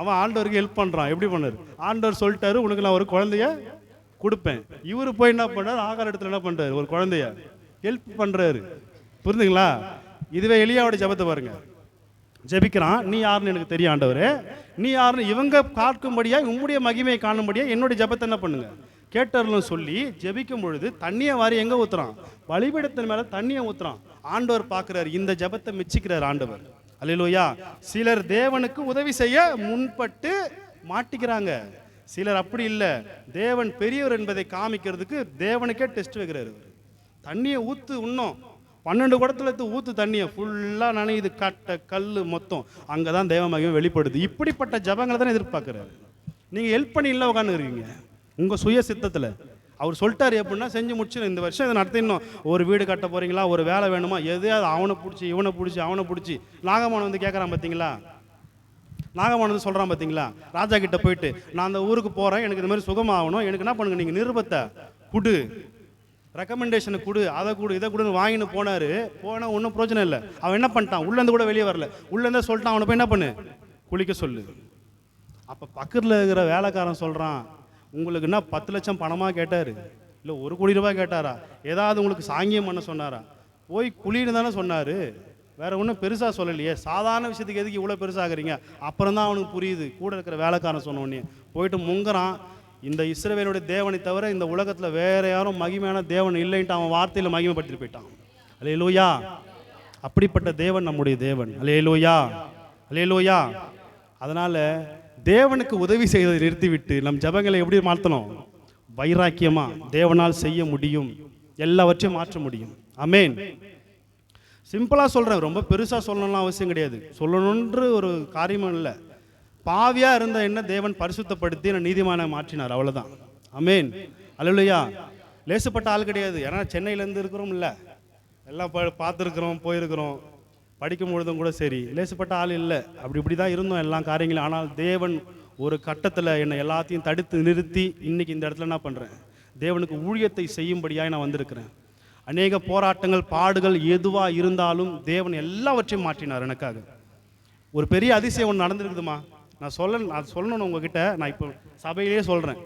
அவன் ஆண்டவருக்கு ஹெல்ப் பண்ணுறான். எப்படி பண்ணார்? ஆண்டவர் சொல்லிட்டாரு, உனக்கு நான் ஒரு குழந்தைய கொடுப்பேன். இவர் போய் என்ன பண்ணுறாரு, ஆகார இடத்துல என்ன பண்ணுறாரு, ஒரு குழந்தைய ஹெல்ப் பண்ணுறாரு. புரிந்துங்களா? இதுவே எலியாவோட ஜெபத்தை பாருங்க. ஜெபிக்கிறான், நீ யாருன்னு எனக்கு தெரியும் ஆண்டவரே, நீ யாருன்னு இவங்க பார்க்கும்படியா உங்களுடைய மகிமையை காணும்படியா என்னுடைய ஜெபத்தை என்ன பண்ணுங்க கேட்டர்லும் சொல்லி ஜெபிக்கும் பொழுது தண்ணியை வாரி எங்கே ஊற்றுறான், பலிபீடத்தின் மேலே தண்ணியை ஊற்றுறான். ஆண்டவர் பார்க்குறாரு, இந்த ஜெபத்தை மெச்சிக்கிறார் ஆண்டவர். அல்லேலூயா. சிலர் தேவனுக்கு உதவி செய்ய முன்பட்டு மாட்டிக்கிறாங்க, சிலர் அப்படி இல்லை. தேவன் பெரியவர் என்பதை காமிக்கிறதுக்கு தேவனுக்கே டெஸ்ட் வைக்கிறாரு. தண்ணியை ஊற்று, இன்னும் 12 குடத்துல ஊற்று தண்ணியை ஃபுல்லாக நனையுது, கட்டை கல் மொத்தம். அங்கே தான் தேவ மகிமை வெளிப்படுது. இப்படிப்பட்ட ஜபங்களை தான் எதிர்பார்க்குறாரு. நீங்கள் ஹெல்ப் பண்ணி இல்லை உட்காந்துருக்கீங்க உங்கள் சுய சித்தத்தில். அவர் சொல்லிட்டார் எப்படின்னா செஞ்சு முடிச்சு இந்த வருஷம் இதை நடத்திடணும். ஒரு வீடு கட்ட போகிறீங்களா, ஒரு வேலை வேணுமா, எதையாவது அவனை பிடிச்சி இவனை பிடிச்சி அவனை பிடிச்சி. நாகமோகன் வந்து கேட்குறான் பார்த்தீங்களா, நாகமோகன் வந்து சொல்கிறான் பார்த்தீங்களா, ராஜா கிட்ட போயிட்டு நான் அந்த ஊருக்கு போகிறேன், எனக்கு இந்த மாதிரி சுகமாகணும், எனக்கு என்ன பண்ணுங்க, நீங்கள் நிருபத்தை கொடு, ரெக்கமெண்டேஷனை கொடு, அதை கொடு, இதை கொடுன்னு வாங்கின்னு போனார். போனால் ஒன்றும் பிரயோஜனம் இல்லை. அவன் என்ன பண்ணிட்டான், உள்ளேருந்து கூட வெளியே வரல. உள்ளேருந்தே சொல்லிட்டான், அவனை போய் என்ன பண்ணு, குளிக்க சொல்லு. அப்போ பக்கத்தில் இருக்கிற வேலைக்காரன் சொல்கிறான், உங்களுக்கு என்ன 10 லட்சம் பணமாக கேட்டார், இல்லை 1 கோடி ரூபாய் கேட்டாரா, ஏதாவது உங்களுக்கு சாங்கியம் பண்ண சொன்னாரா? போய் குளின்னு தானே சொன்னார், வேறு ஒன்றும் பெருசாக சொல்லலையே. சாதாரண விஷயத்துக்கு எதுக்கு இவ்வளோ பெருசாகிறீங்க? அப்புறம் தான் அவனுக்கு புரியுது. கூட இருக்கிற வேலைக்காரன் சொன்னோடனே போயிட்டு முங்குறான். இந்த இஸ்ரவேலுடைய தேவனை தவிர இந்த உலகத்தில் வேறு யாரும் மகிமையான தேவன் இல்லைன்ட்டு அவன் வார்த்தையில் மகிமைப்படுத்திட்டு போயிட்டான். அல்லேலூயா. அப்படிப்பட்ட தேவன் நம்முடைய தேவன். அல்லேலூயா, அல்லேலூயா. அதனால் தேவனுக்கு உதவி செய்வதை நிறுத்திவிட்டு நம் ஜபங்களை எப்படி மாற்றணும், வைராக்கியமாக தேவனால் செய்ய முடியும், எல்லாவற்றையும் மாற்ற முடியும். ஆமென். சிம்பிளாக சொல்கிறேன், ரொம்ப பெருசாக சொல்லணும்லாம் அவசியம் கிடையாது. சொல்லணுன்ற ஒரு காரியமும் இல்லை. பாவியாக இருந்த என்ன தேவன் பரிசுத்தப்படுத்தி என்ன நீதிமான மாற்றினார், அவ்வளோதான். ஆமென். அல்லேலூயா. லேசுப்பட்ட ஆள் கிடையாது. ஏன்னா சென்னையிலேருந்து இருக்கிறோம் இல்லை, எல்லாம் பார்த்துருக்குறோம், போயிருக்கிறோம், படிக்கும் பொழுதும் கூட சரி, லேசுப்பட்ட ஆள் இல்லை. இப்படி தான் இருந்தோம் எல்லா காரியங்களும். ஆனால் தேவன் ஒரு கட்டத்தில் என்னை எல்லாத்தையும் தடுத்து நிறுத்தி இன்னைக்கு இந்த இடத்துல என்ன பண்ணுறேன், தேவனுக்கு ஊழியத்தை செய்யும்படியாக நான் வந்திருக்கிறேன். அநேக போராட்டங்கள் பாடுகள் எதுவாக இருந்தாலும் தேவன் எல்லாவற்றையும் மாற்றினார் எனக்காக. ஒரு பெரிய அதிசயம் ஒன்று நடந்துருக்குதுமா, நான் சொல்லணும் உங்ககிட்ட. நான் இப்போ சபையிலே சொல்கிறேன்.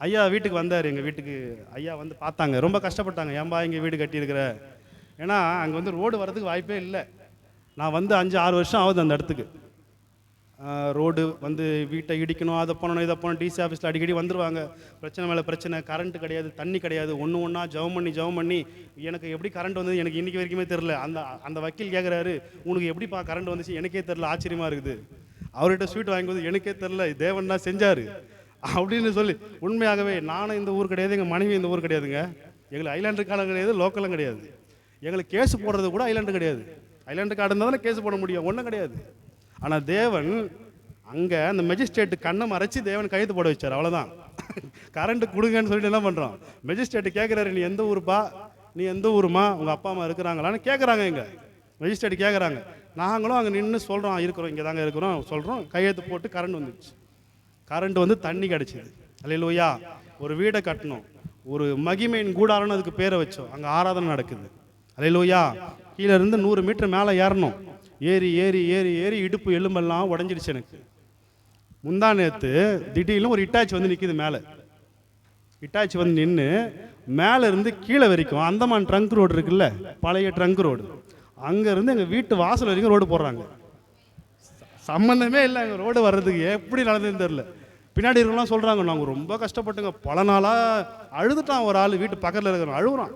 ஐயா வீட்டுக்கு வந்தார், எங்கள் வீட்டுக்கு ஐயா வந்து பார்த்தாங்க, ரொம்ப கஷ்டப்பட்டாங்க. ஏன்பா இங்கே வீடு கட்டியிருக்கிற, ஏன்னா அங்கே வந்து ரோடு வர்றதுக்கு வாய்ப்பே இல்லை. நான் வந்து 5-6 வருஷம் ஆகுது அந்த இடத்துக்கு. ரோடு வந்து வீட்டை இடிக்கணும், அதை பண்ணணும், இதை பண்ணணும். டிசி ஆஃபீஸில் அடிக்கடி வந்துடுவாங்க. பிரச்சனை மேலே பிரச்சனை. கரண்ட்டு கிடையாது, தண்ணி கிடையாது. ஒன்று ஒன்றா ஜெபம் பண்ணி எனக்கு எப்படி கரண்ட் வந்தது எனக்கு இன்றைக்கி வரைக்குமே தெரில. அந்த வக்கீல் கேட்குறாரு, உனக்கு எப்படிப்பா கரண்ட் வந்துச்சு? எனக்கே தெரில, ஆச்சரியமாக இருக்குது. அவர்கிட்ட ஸ்வீட் வாங்கும்போது எனக்கே தெரில, தேவன் தான் செஞ்சார் அப்படின்னு சொல்லி. உண்மையாகவே நானும் இந்த ஊர் கிடையாது, எங்கள் மனைவி இந்த ஊர் கிடையாதுங்க. எங்களுக்கு ஐலாண்டு காலம் கிடையாது, லோக்கலும் கிடையாது. எங்களுக்கு கேஸ் போடுறது கூட ஐலாண்டு கிடையாது. ஐலாண்டு கார்டு இருந்தால் தானே கேஸ் போட முடியும், ஒன்றும் கிடையாது. ஆனால் தேவன் அங்கே அந்த மெஜிஸ்ட்ரேட்டு கண்ணை மறைச்சி தேவன் கையெழுத்து போட வச்சார், அவ்வளோதான். கரண்ட்டு கொடுங்கன்னு சொல்லிட்டு என்ன பண்ணுறோம், மெஜிஸ்ட்ரேட்டு கேட்குறாரு, நீ எந்த ஊருப்பா, நீ எந்த ஊருமா, உங்கள் அப்பா அம்மா இருக்கிறாங்களான்னு கேட்குறாங்க. எங்க மெஜிஸ்ட்ரேட் கேட்குறாங்க. நாங்களும் அங்கே நின்று சொல்கிறோம், இருக்கிறோம், இங்கே தாங்க இருக்கிறோம் சொல்கிறோம். கையெழுத்து போட்டு கரண்ட் வந்துடுச்சு. கரண்ட் வந்து தண்ணி கிடச்சிது. அல்லேலூயா. ஒரு வீடை கட்டணும், ஒரு மகிமையின் கூடாரம்னு அதுக்கு பேரை வச்சோம். அங்கே ஆராதனை நடக்குது. அல்லேலூயா. கீழே இருந்து 100 மீட்டர் மேலே ஏறணும். ஏறி ஏறி ஏறி ஏறி இடுப்பு எலும்பெல்லாம் உடஞ்சிடுச்சு எனக்கு. முந்தா நேற்று திடீர்னு ஒரு இட்டாச்சி வந்து நிற்கிது மேலே. இட்டாச்சி வந்து நின்று மேலே இருந்து கீழே வரைக்கும் அந்தமான் ட்ரங்க் ரோடு இருக்குல்ல, பழைய ட்ரங்க் ரோடு, அங்கேருந்து எங்கள் வீட்டு வாசல் வரைக்கும் ரோடு போடுறாங்க. சம்மந்தமே இல்லை எங்கள் ரோடு வர்றதுக்கு. எப்படி நடந்ததுன்னு தெரில. பின்னாடி இருக்கலாம் சொல்கிறாங்க, நாங்கள் ரொம்ப கஷ்டப்பட்டுங்க, பல நாளாக அழுதுட்டான். ஒரு ஆள் வீட்டு பக்கத்தில் இருக்கிறோம், அழுகுறான்.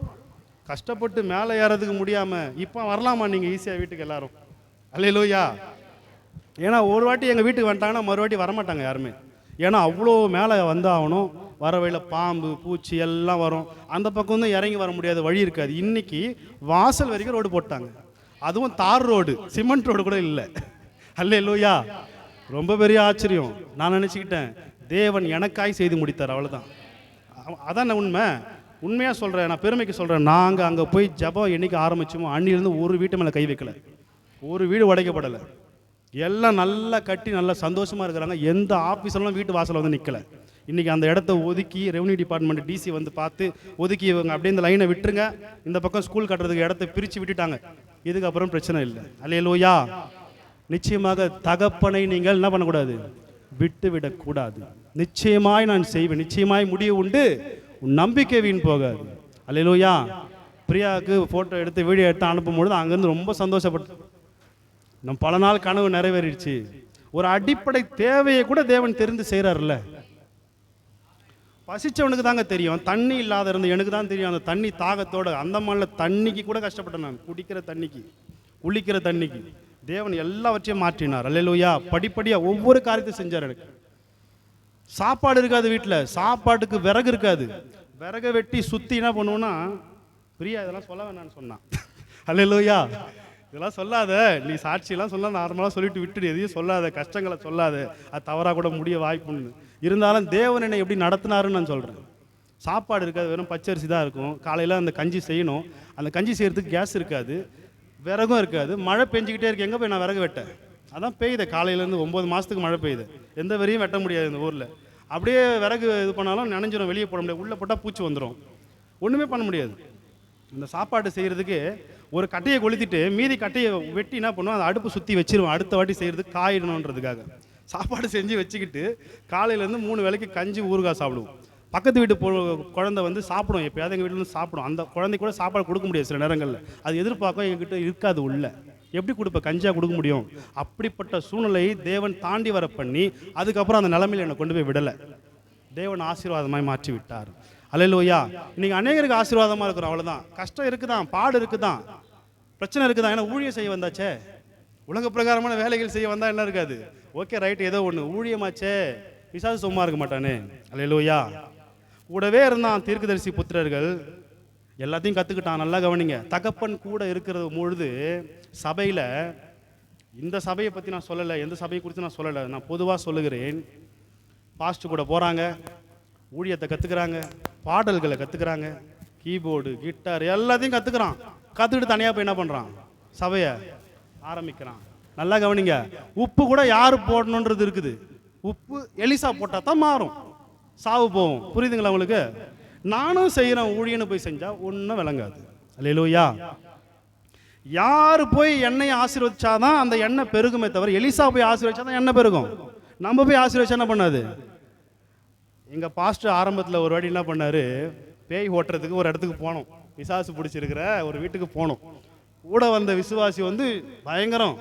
கஷ்டப்பட்டு மேலே ஏறதுக்கு முடியாமல் இப்போ வரலாமா நீங்கள் ஈஸியாக வீட்டுக்கு எல்லாரும்? அல்லேலூயா. ஏன்னா ஒரு வாட்டி எங்கள் வீட்டுக்கு வந்துட்டாங்கன்னா மறுவாட்டி வரமாட்டாங்க யாருமே. ஏன்னா அவ்வளோ மேலே வந்தாகணும். வர வழியில் பாம்பு பூச்சி எல்லாம் வரும். அந்த பக்கம் வந்து இறங்கி வர முடியாது, வழி இருக்காது. இன்றைக்கி வாசல் வரைக்கும் ரோடு போட்டாங்க. அதுவும் தார் ரோடு, சிமெண்ட் ரோடு கூட இல்லை. அல்லேலூயா. ரொம்ப பெரிய ஆச்சரியம். நான் நினச்சிக்கிட்டேன், தேவன் எனக்காய் செய்து முடித்தார், அவ்வளோதான். அதான் உண்மை. உண்மையாக சொல்கிறேன், நான் பெருமைக்கு சொல்கிறேன். நாங்கள் அங்கே போய் ஜபம் என்னைக்கு ஆரம்பிச்சோமோ அன்னிலேருந்து ஒரு வீட்டு மேலே கை வைக்கலை, ஒரு வீடு உடைக்கப்படலை. எல்லாம் நல்லா கட்டி நல்லா சந்தோஷமாக இருக்கிறாங்க. எந்த ஆஃபீஸெல்லாம் வீட்டு வாசலில் வந்து நிற்கலை. இன்றைக்கி அந்த இடத்த ஒதுக்கி ரெவன்யூ டிபார்ட்மெண்ட் டிசி வந்து பார்த்து ஒதுக்கி இவங்க அப்படியே இந்த லைனை விட்டுருங்க, இந்த பக்கம் ஸ்கூல் கட்டுறதுக்கு இடத்த பிரித்து விட்டுட்டாங்க. இதுக்கப்புறம் பிரச்சனை இல்லை. அல்லேலூயா. நிச்சயமாக தகப்பனை நீங்கள் என்ன பண்ணக்கூடாது, விட்டு விடக்கூடாது. நிச்சயமாய் நான் செய்வேன், நிச்சயமாய் முடிவு உண்டு, உன் நம்பிக்கை வீண் போகாது. அல்லேலூயா. பிரியாவுக்கு ஃபோட்டோ எடுத்து வீடியோ எடுத்து அனுப்பும்பொழுது அங்கேருந்து ரொம்ப சந்தோஷப்பட்டு, நம்ம பல நாள் கனவு நிறைவேறிடுச்சு. ஒரு அடிப்படை தேவையை கூட தேவன் தெரிந்து செய்கிறார்ல. பசிச்சவனுக்கு தாங்க தெரியும், தண்ணி இல்லாத இருந்த எனக்கு தான் தெரியும் அந்த தண்ணி தாகத்தோட. அந்த மாதிரில தண்ணிக்கு கூட கஷ்டப்பட்டேன் நான், குடிக்கிற தண்ணிக்கு, குளிக்கிற தண்ணிக்கு. தேவன் எல்லாவற்றையும் மாற்றினார். அல்லேலூயா. படிப்படியாக ஒவ்வொரு காரியத்தையும் செஞ்சார். எனக்கு சாப்பாடு இருக்காது வீட்டில், சாப்பாட்டுக்கு விறகு இருக்காது. விறகை வெட்டி சுற்றி என்ன பண்ணுவோன்னா, பிரியா இதெல்லாம் சொல்ல வேணான்னு சொன்னான். அல்லேலூயா. இதெல்லாம் சொல்லாத, நீ சாட்சியெல்லாம் சொல்ல, நார்மலாக சொல்லிட்டு விட்டுடு, எதையும் சொல்லாத, கஷ்டங்களை சொல்லாத, அது தவறாக கூட முடிய வாய்ப்புன்னு. இருந்தாலும் தேவன் என்னை எப்படி நடத்தினாருன்னு நான் சொல்கிறேன். சாப்பாடு இருக்காது, வெறும் பச்சரிசி தான் இருக்கும். காலையில் அந்த கஞ்சி செய்யணும், அந்த கஞ்சி செய்கிறதுக்கு கேஸ் இருக்காது, விறகும் இருக்காது. மழை பெஞ்சிக்கிட்டே இருக்கு, எங்கே போய் நான் விறகு வெட்டேன்? அதான் பெய்யுது, காலையிலேருந்து 9 மாதத்துக்கு மழை பெய்யுது. எந்த வரையும் வெட்ட முடியாது இந்த ஊரில். அப்படியே விறகு இது பண்ணாலும் நினைஞ்சிடும், வெளியே போட முடியாது, உள்ளே போட்டால் பூச்சி வந்துடும், ஒன்றுமே பண்ண முடியாது. இந்த சாப்பாடு செய்கிறதுக்கு ஒரு கட்டையை கொளுத்திட்டு மீதி கட்டையை வெட்டி என்ன பண்ணுவோம், அந்த அடுப்பு சுற்றி வச்சிருவோம், அடுத்த வாட்டி செய்கிறதுக்கு காயிடணுன்றதுக்காக. சாப்பாடு செஞ்சு வச்சுக்கிட்டு காலையிலேருந்து 3 வேளைக்கு கஞ்சி ஊறுகாய் சாப்பிடுவோம். பக்கத்து வீட்டு குழந்தை வந்து சாப்பிடும், எப்போயாவது எங்கள் வீட்டில் வந்து சாப்பிடும். அந்த குழந்தை கூட சாப்பாடு கொடுக்க முடியாது சில நேரங்களில். அது எதிர்பார்க்கும், எங்ககிட்ட இருக்காது உள்ள, எப்படி கொடுப்ப, கஞ்சியாக கொடுக்க முடியும்? அப்படிப்பட்ட சூழ்நிலையை தேவன் தாண்டி வர பண்ணி அதுக்கப்புறம் அந்த நிலைமையில் என்னை கொண்டு போய் விடலை. தேவன் ஆசீர்வாதமாய் மாற்றி விட்டார். அல்லேலூயா. இன்னைக்கு அநேகருக்கு ஆசீர்வாதமாக இருக்கிறோம், அவ்வளோதான். கஷ்டம் இருக்குதான், பாடு இருக்குதான், பிரச்சனை இருக்குதான். ஏன்னா ஊழியம் செய்ய வந்தாச்சே, உலக பிரகாரமான வேலைகள் செய்ய வந்தால் என்ன இருக்காது, ஓகே ரைட், ஏதோ ஒன்று ஊழியமாச்சே, பிசாசு சும்மா இருக்க மாட்டானே. அல்லேலூயா. கூடவே இருந்தான் தீர்க்கதரிசி புத்திரர்கள், எல்லாத்தையும் கற்றுக்கிட்டான். நல்லா கவனிங்க. தகப்பன் கூட இருக்கிற பொழுது சபையில், இந்த சபையை பற்றி நான் சொல்லலை, எந்த சபையை குறித்து நான் சொல்லலை, நான் பொதுவாக சொல்லுகிறேன். பாஸ்ட் கூட போகிறாங்க, ஊழியத்தை கற்றுக்குறாங்க, பாடல்களை கற்றுக்குறாங்க, கீபோர்டு கிட்டார் எல்லாத்தையும் கற்றுக்குறான். கற்றுக்கிட்டு தனியாக போய் என்ன பண்ணுறான், சபையை ஆரம்பிக்கிறான். நல்லா கவனிங்க. உப்பு கூட யார் போடணுன்றது இருக்குது. உப்பு எலிசா போட்டால் தான் மாறும், சாவு போகும். புரியுதுங்களா உங்களுக்கு? நானும் செய்கிறேன், ஊழியன்னு போய் செஞ்சால் ஒன்றும் விளங்காது. அல்லேலூயா. யார் போய் எண்ணெயை ஆசீர்வதிச்சாதான் அந்த எண்ணெய் பெருகுமே தவிர, எலிசா போய் ஆசீர்வதிச்சாதான் எண்ணெய் பெருகும். நம்ம போய் ஆசீர்வதிச்சா என்ன பண்ணாது? எங்கள் பாஸ்டர் ஆரம்பத்தில் ஒரு வாட்டி என்ன பண்ணார், பேய் ஓட்டுறதுக்கு ஒரு இடத்துக்கு போனோம், பிசாசு பிடிச்சிருக்கிற ஒரு வீட்டுக்கு போனோம். கூட வந்த விசுவாசி வந்து பயங்கரம்,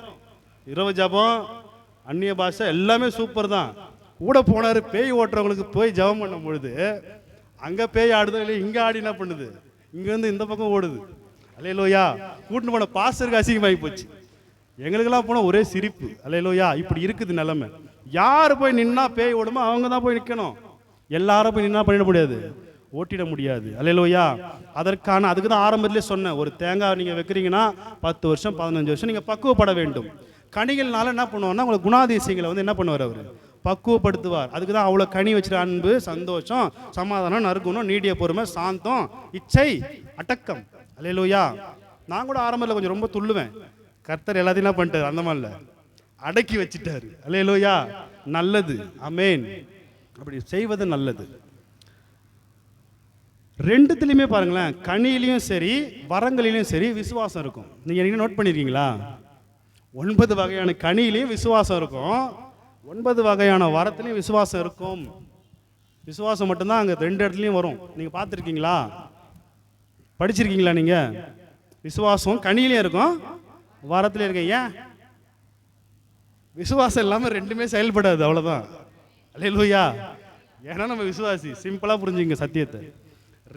இரவு ஜபம், அந்நிய பாஷை எல்லாமே சூப்பர் தான். கூட போனார் பேய் ஓட்டுறவங்களுக்கு போய் ஜெபம் பண்ணும் பொழுது அங்கே பேய் ஆடுதோ இல்லை, இங்கே ஆடி என்ன பண்ணுது, இங்கேருந்து இந்த பக்கம் ஓடுது. அல்லேலூயா. கூட்டின்னு போன பாஸ்டருக்கு அசிங்கமாகி போச்சு. எங்களுக்கெல்லாம் போனால் ஒரே சிரிப்பு. அல்லேலூயா. இப்படி இருக்குது நிலைமை. யார் போய் நின்னா பேய் ஓடுமோ அவங்க தான் போய் நிற்கணும். எல்லாரும் போய் நின்னா பண்ணிட முடியாது, ஓட்டிட முடியாது. அல்லேலூயா. அதுக்கு தான் ஆரம்பத்திலே சொன்னேன், ஒரு தேங்காய் நீங்கள் வைக்கிறீங்கன்னா 10 வருஷம் 15 வருஷம் நீங்கள் பக்குவப்பட வேண்டும். கனிகள்னால என்ன பண்ணுவோம்னா உங்களுக்கு குணாதிசயங்களை வந்து என்ன பண்ணுவார், அவர் பக்குவப்படுத்துவார். அதுக்கு தான் அவ்வளோ கனி வச்சுட்டு அன்பு, சந்தோஷம், சமாதானம், நற்குணம், நீடிய பொறுமை, சாந்தம், இச்சை, அடக்கம். அல்லேலூயா. நான் கூட ஆரம்பத்தில் கொஞ்சம் ரொம்ப துள்ளுவேன். கர்த்தர் எல்லாத்தையும் என்ன பண்ணிட்டார், அந்த மாதிரில அடக்கி வச்சுட்டாரு. அல்லேலூயா. நல்லது. ஆமென். அப்படி செய்வது நல்லது. ரெண்டுத்துலையுமே பாருங்களேன், கனியிலையும் சரி வரங்களிலையும் சரி விசுவாசம் இருக்கும். நீங்கள் என்ன நோட் பண்ணியிருக்கீங்களா? 9 வகையான கனியிலையும் விசுவாசம் இருக்கும், 9 வகையான வரத்துலையும் விசுவாசம் இருக்கும். விசுவாசம் மட்டும்தான் அங்கே 2 இடத்துலையும் வரும். நீங்கள் பார்த்துருக்கீங்களா, படிச்சிருக்கீங்களா? நீங்கள் விசுவாசம் கனியிலையும் இருக்கும், வரத்துலையும் இருக்கும். ஏன்? விசுவாசம் இல்லாமல் ரெண்டுமே செயல்படாது, அவ்வளோதான். அல்லேலூயா. ஏன்னா நம்ம விசுவாசி. சிம்பிளாக புரிஞ்சுங்க சத்தியத்தை.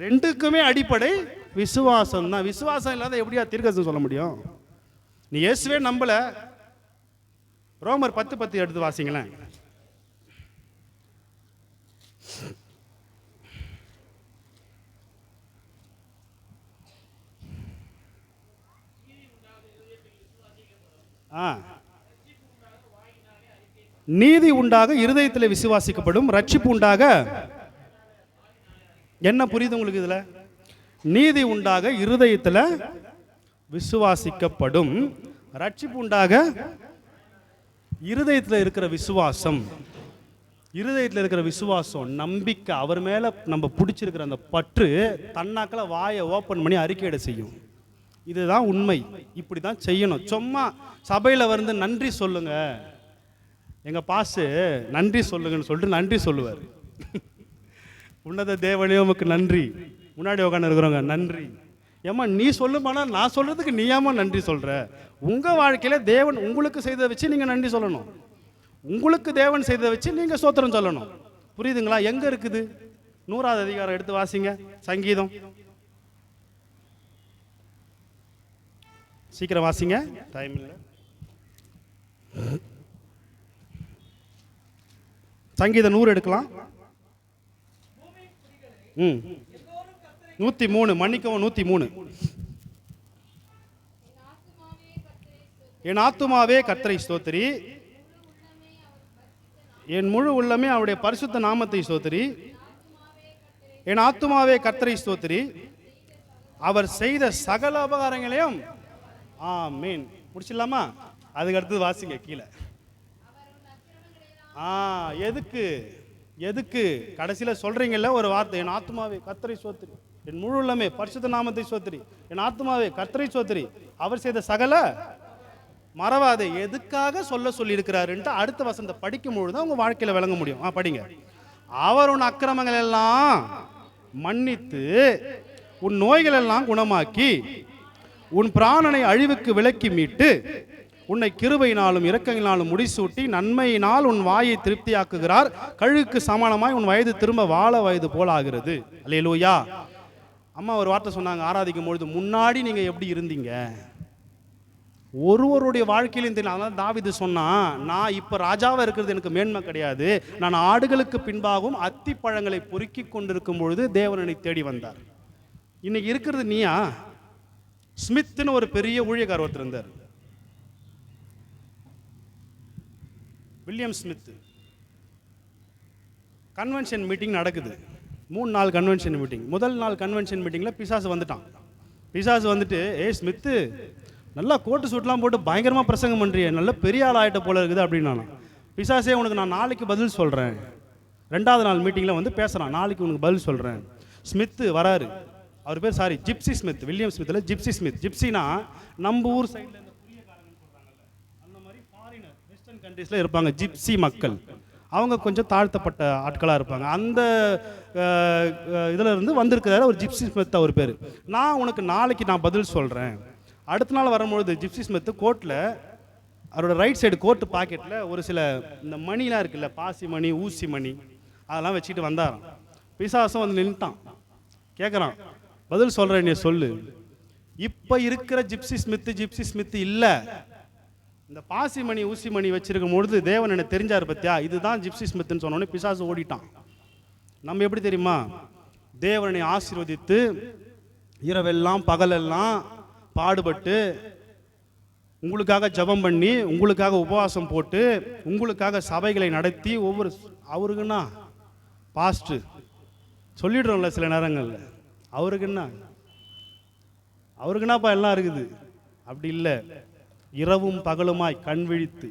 ரெண்டுக்குமே அடிப்படை விசுவாசம் தான். விசுவாசம் இல்லாத எப்படியா தீர்க்கதரிசனம் சொல்ல முடியும்? நீ இயேசுவே நம்பல, ரோமர் 10:10 எடுத்து வாசிங்களேன். நீதி உண்டாக இருதயத்தில் விசுவாசிக்கப்படும், ரட்சிப்பு உண்டாக. என்ன புரியுது உங்களுக்கு இதுல? நீதி உண்டாக இருதயத்தில் விசுவாசிக்கப்படும், ரட்சிப்பு உண்டாக. இருதயத்தில் இருக்கிற விசுவாசம், இருதயத்தில் இருக்கிற விசுவாசம், நம்பிக்கை, அவர் மேல நம்ம பிடிச்சிருக்கிற அந்த பற்று தன்னாக்கில் வாயை ஓப்பன் பண்ணி அறிக்கையிட செய்யும். இதுதான் உண்மை. இப்படி தான் செய்யணும். சும்மா சபையில் வந்து நன்றி சொல்லுங்க, எங்கள் பாசு நன்றி சொல்லுங்கன்னு சொல்லிட்டு நன்றி சொல்லுவார். உன்னத தேவனே உமக்கு நன்றி. முன்னாடி உட்காந்து இருக்கிறவங்க நன்றி. ஏம்மா நீ சொல்லுமானா நான் சொல்கிறதுக்கு நீ ஏமா நன்றி சொல்கிற? உங்கள் வாழ்க்கையில் தேவன் உங்களுக்கு செய்ததை வச்சு நீங்கள் நன்றி சொல்லணும். உங்களுக்கு தேவன் செய்ததை வச்சு நீங்கள் ஸ்தோத்திரம் சொல்லணும். புரியுதுங்களா? எங்கே இருக்குது? 100வது அதிகாரம் எடுத்து வாசிங்க. சங்கீதம் சீக்கிரம் வாசிங்க, டைம் இல்லை. சங்கீதம் 100 எடுக்கலாம். 103, மன்னிக்கவும் 103. என் ஆத்துமாவே கர்த்தரை ஸ்தோத்திரி, என் முழு உள்ளமே அவருடைய பரிசுத்த நாமத்தை ஸ்தோத்திரி. என் ஆத்துமாவே கர்த்தரை ஸ்தோத்திரி, அவர் செய்த சகல உபகாரங்களையும். ஆமென். முடிச்சிடலாமா? அதுக்கு அடுத்தது வாசிங்க கீழே. எதுக்கு எதுக்கு கடைசியில் சொல்றீங்கல்ல ஒரு வார்த்தை, என் ஆத்துமாவே கர்த்தரை ஸ்தோத்திரி, என் முழு உள்ளமே பரிசுத்த நாமத்தை ஸ்தோத்திரி, என் ஆத்துமாவே கர்த்தரை ஸ்தோத்திரி, அவர் செய்த சகல மறவாதே. எதுக்காக சொல்லி இருக்கிறாருன்ட்டு அடுத்த வசனத்தை படிக்கும் பொழுது தான் உங்க வாழ்க்கையில விளங்க முடியும். படிங்க. அவர் உன் அக்கிரமங்கள் எல்லாம் மன்னித்து, உன் நோய்கள் எல்லாம் குணமாக்கி, உன் பிராணனை அழிவுக்கு விலக்கி மீட்டு, உன்னை கிருபையினாலும் இரக்கங்களினாலும் முடிசூட்டி, நன்மையினால் உன் வாயை திருப்தியாக்குகிறார். கழுகுக்கு சமானமாய் உன் வயது திரும்ப வாழ வயது போல ஆகிறது. அல்லேலூயா. அம்மா ஒரு வார்த்தை சொன்னாங்க ஆராதிக்கும் பொழுது, முன்னாடி நீங்க எப்படி இருந்தீங்க ஒருவருடைய வாழ்க்கையிலும் தெரியல. அதனால தாவீது சொன்னா, நான் இப்ப ராஜாவா இருக்கிறது எனக்கு மேன்மை கிடையாது, நான் ஆடுகளுக்கு பின்பாகவும் அத்தி பழங்களை பொறுக்கி கொண்டிருக்கும் பொழுது தேவனை தேடி வந்தார். இன்னைக்கு இருக்கிறது நீயா? ஸ்மித்னு ஒரு பெரிய ஊழியக்காரர் ஒருத்தர் இருந்தார், வில்லியம் ஸ்மித். கன்வென்ஷன் மீட்டிங் நடக்குது, 3 நாள் கன்வென்ஷன் மீட்டிங். முதல் நாள் கன்வென்ஷன் மீட்டிங்கில் பிசாசு வந்துட்டான். பிசாசு வந்துட்டு, ஸ்மித்து நல்லா கோட்டு சூட்லாம் போட்டு பயங்கரமாக பிரசங்கம் பண்ணுறிய, நல்ல பெரிய ஆள் ஆகிட்ட போல இருக்குது அப்படின்னா. பிசாசே உனக்கு நான் நாளைக்கு பதில் சொல்கிறேன். 2வது நாள் மீட்டிங்கில் வந்து பேசுகிறான், நாளைக்கு உனக்கு பதில் சொல்கிறேன். ஸ்மித்து வராரு. அவர் பேர் ஜிப்சி ஸ்மித், வில்லியம் ஸ்மித்தில் ஜிப்சி ஸ்மித். ஜிப்சினா நம்ம ஊர் சைடில் இந்த புரியக்காரங்கன்னு சொல்கிறாங்கல்ல, அந்த மாதிரி ஃபாரினர் வெஸ்டர்ன் கண்ட்ரீஸில் இருப்பாங்க ஜிப்சி மக்கள். அவங்க கொஞ்சம் தாழ்த்தப்பட்ட ஆட்களாக இருப்பாங்க. அந்த இதில் இருந்து வந்திருக்கிறாரு ஒரு ஜிப்சி ஸ்மித் அவர் பேர். நான் உனக்கு நாளைக்கு நான் பதில் சொல்கிறேன். அடுத்த நாள் வரும்பொழுது ஜிப்சி ஸ்மித் கோர்ட்டில் அவரோட ரைட் சைடு கோட்டு பாக்கெட்டில் ஒரு சில இந்த மணிலாம் இருக்குல்ல, பாசி மணி, ஊசி மணி, அதெல்லாம் வச்சுக்கிட்டு வந்தாராம். பிசாசும் வந்து நின்றுட்டான். கேட்குறான், பதில் சொல்கிறேன் நீ சொல்லு. இப்போ இருக்கிற ஜிப்சி ஸ்மித்து இல்லை. இந்த பாசி மணி ஊசி மணி வச்சிருக்கும் பொழுது தேவன் என்ன தெரிஞ்சார் பத்தியா, இதுதான் ஜிப்சி ஸ்மித்துன்னு சொன்னோடனே பிசாசு ஓடிட்டான். நம்ம எப்படி தெரியுமா, தேவனை ஆசீர்வதித்து இரவெல்லாம் பகலெல்லாம் பாடுபட்டு உங்களுக்காக ஜெபம் பண்ணி உங்களுக்காக உபவாசம் போட்டு உங்களுக்காக சபைகளை நடத்தி ஒவ்வொரு அவருக்குன்னா பாஸ்ட் சொல்லிடுறோம்ல சில நேரங்களில், அவருக்குன்னாப்பா எல்லாம் இருக்குது. அப்படி இல்லை, இரவும் பகலுமாய் கண் விழித்து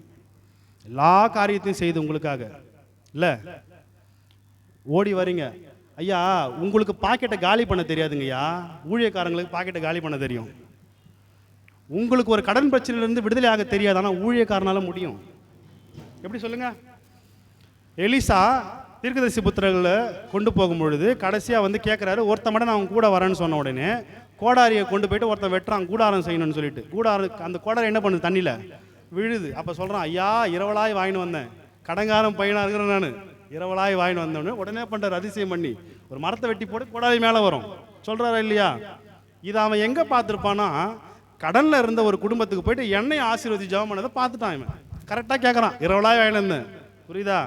எல்லா காரியத்தையும் செய்து உங்களுக்காக இல்லை ஓடி வரீங்க. ஐயா உங்களுக்கு பாக்கெட்டை காலி பண்ண தெரியாதுங்கய்யா, ஊழியக்காரங்களுக்கு பாக்கெட்டை காலி பண்ண தெரியும். உங்களுக்கு ஒரு கடன் பிரச்சனையிலிருந்து விடுதலை ஆக தெரியாது, ஆனால் ஊழியக்காரனால முடியும். எப்படி சொல்லுங்க? எலிசா தீர்க்கதரிசி புத்திரர்களை கொண்டு போகும்பொழுது கடைசியாக வந்து கேட்குறாரு, ஒருத்த மட்டும் நான் அவங்க கூட வரேன்னு சொன்ன உடனே கோடாரியை கொண்டு போயிட்டு ஒருத்தன் வெட்டுறான் கூடாரம் செய்யணும்னு சொல்லிட்டு. அந்த கோடாரி என்ன பண்ணுது, தண்ணியில் விழுது. அப்போ சொல்கிறான், ஐயா இரவலாய் வாங்கின்னு வந்தேன், கடங்காரம் பையனாக இருக்கிறேன் நான், இரவலாய் வாங்கின்னு வந்தோடனே உடனே பண்ணுறாரு அதிசயம் பண்ணி ஒரு மரத்தை வெட்டி போட்டு கோடாரி மேலே வரும். சொல்கிறாரா இல்லையா? இதை அவன் எங்கே பார்த்துருப்பானா, கடனில் இருந்த ஒரு குடும்பத்துக்கு போயிட்டு எண்ணெய் ஆசீர்வதி ஜெபம் பண்ணதை பார்த்துட்டான். இவன் கரெக்டாக கேட்குறான், இரவலாய் வாங்கின்னு வந்தேன். புரியுதா?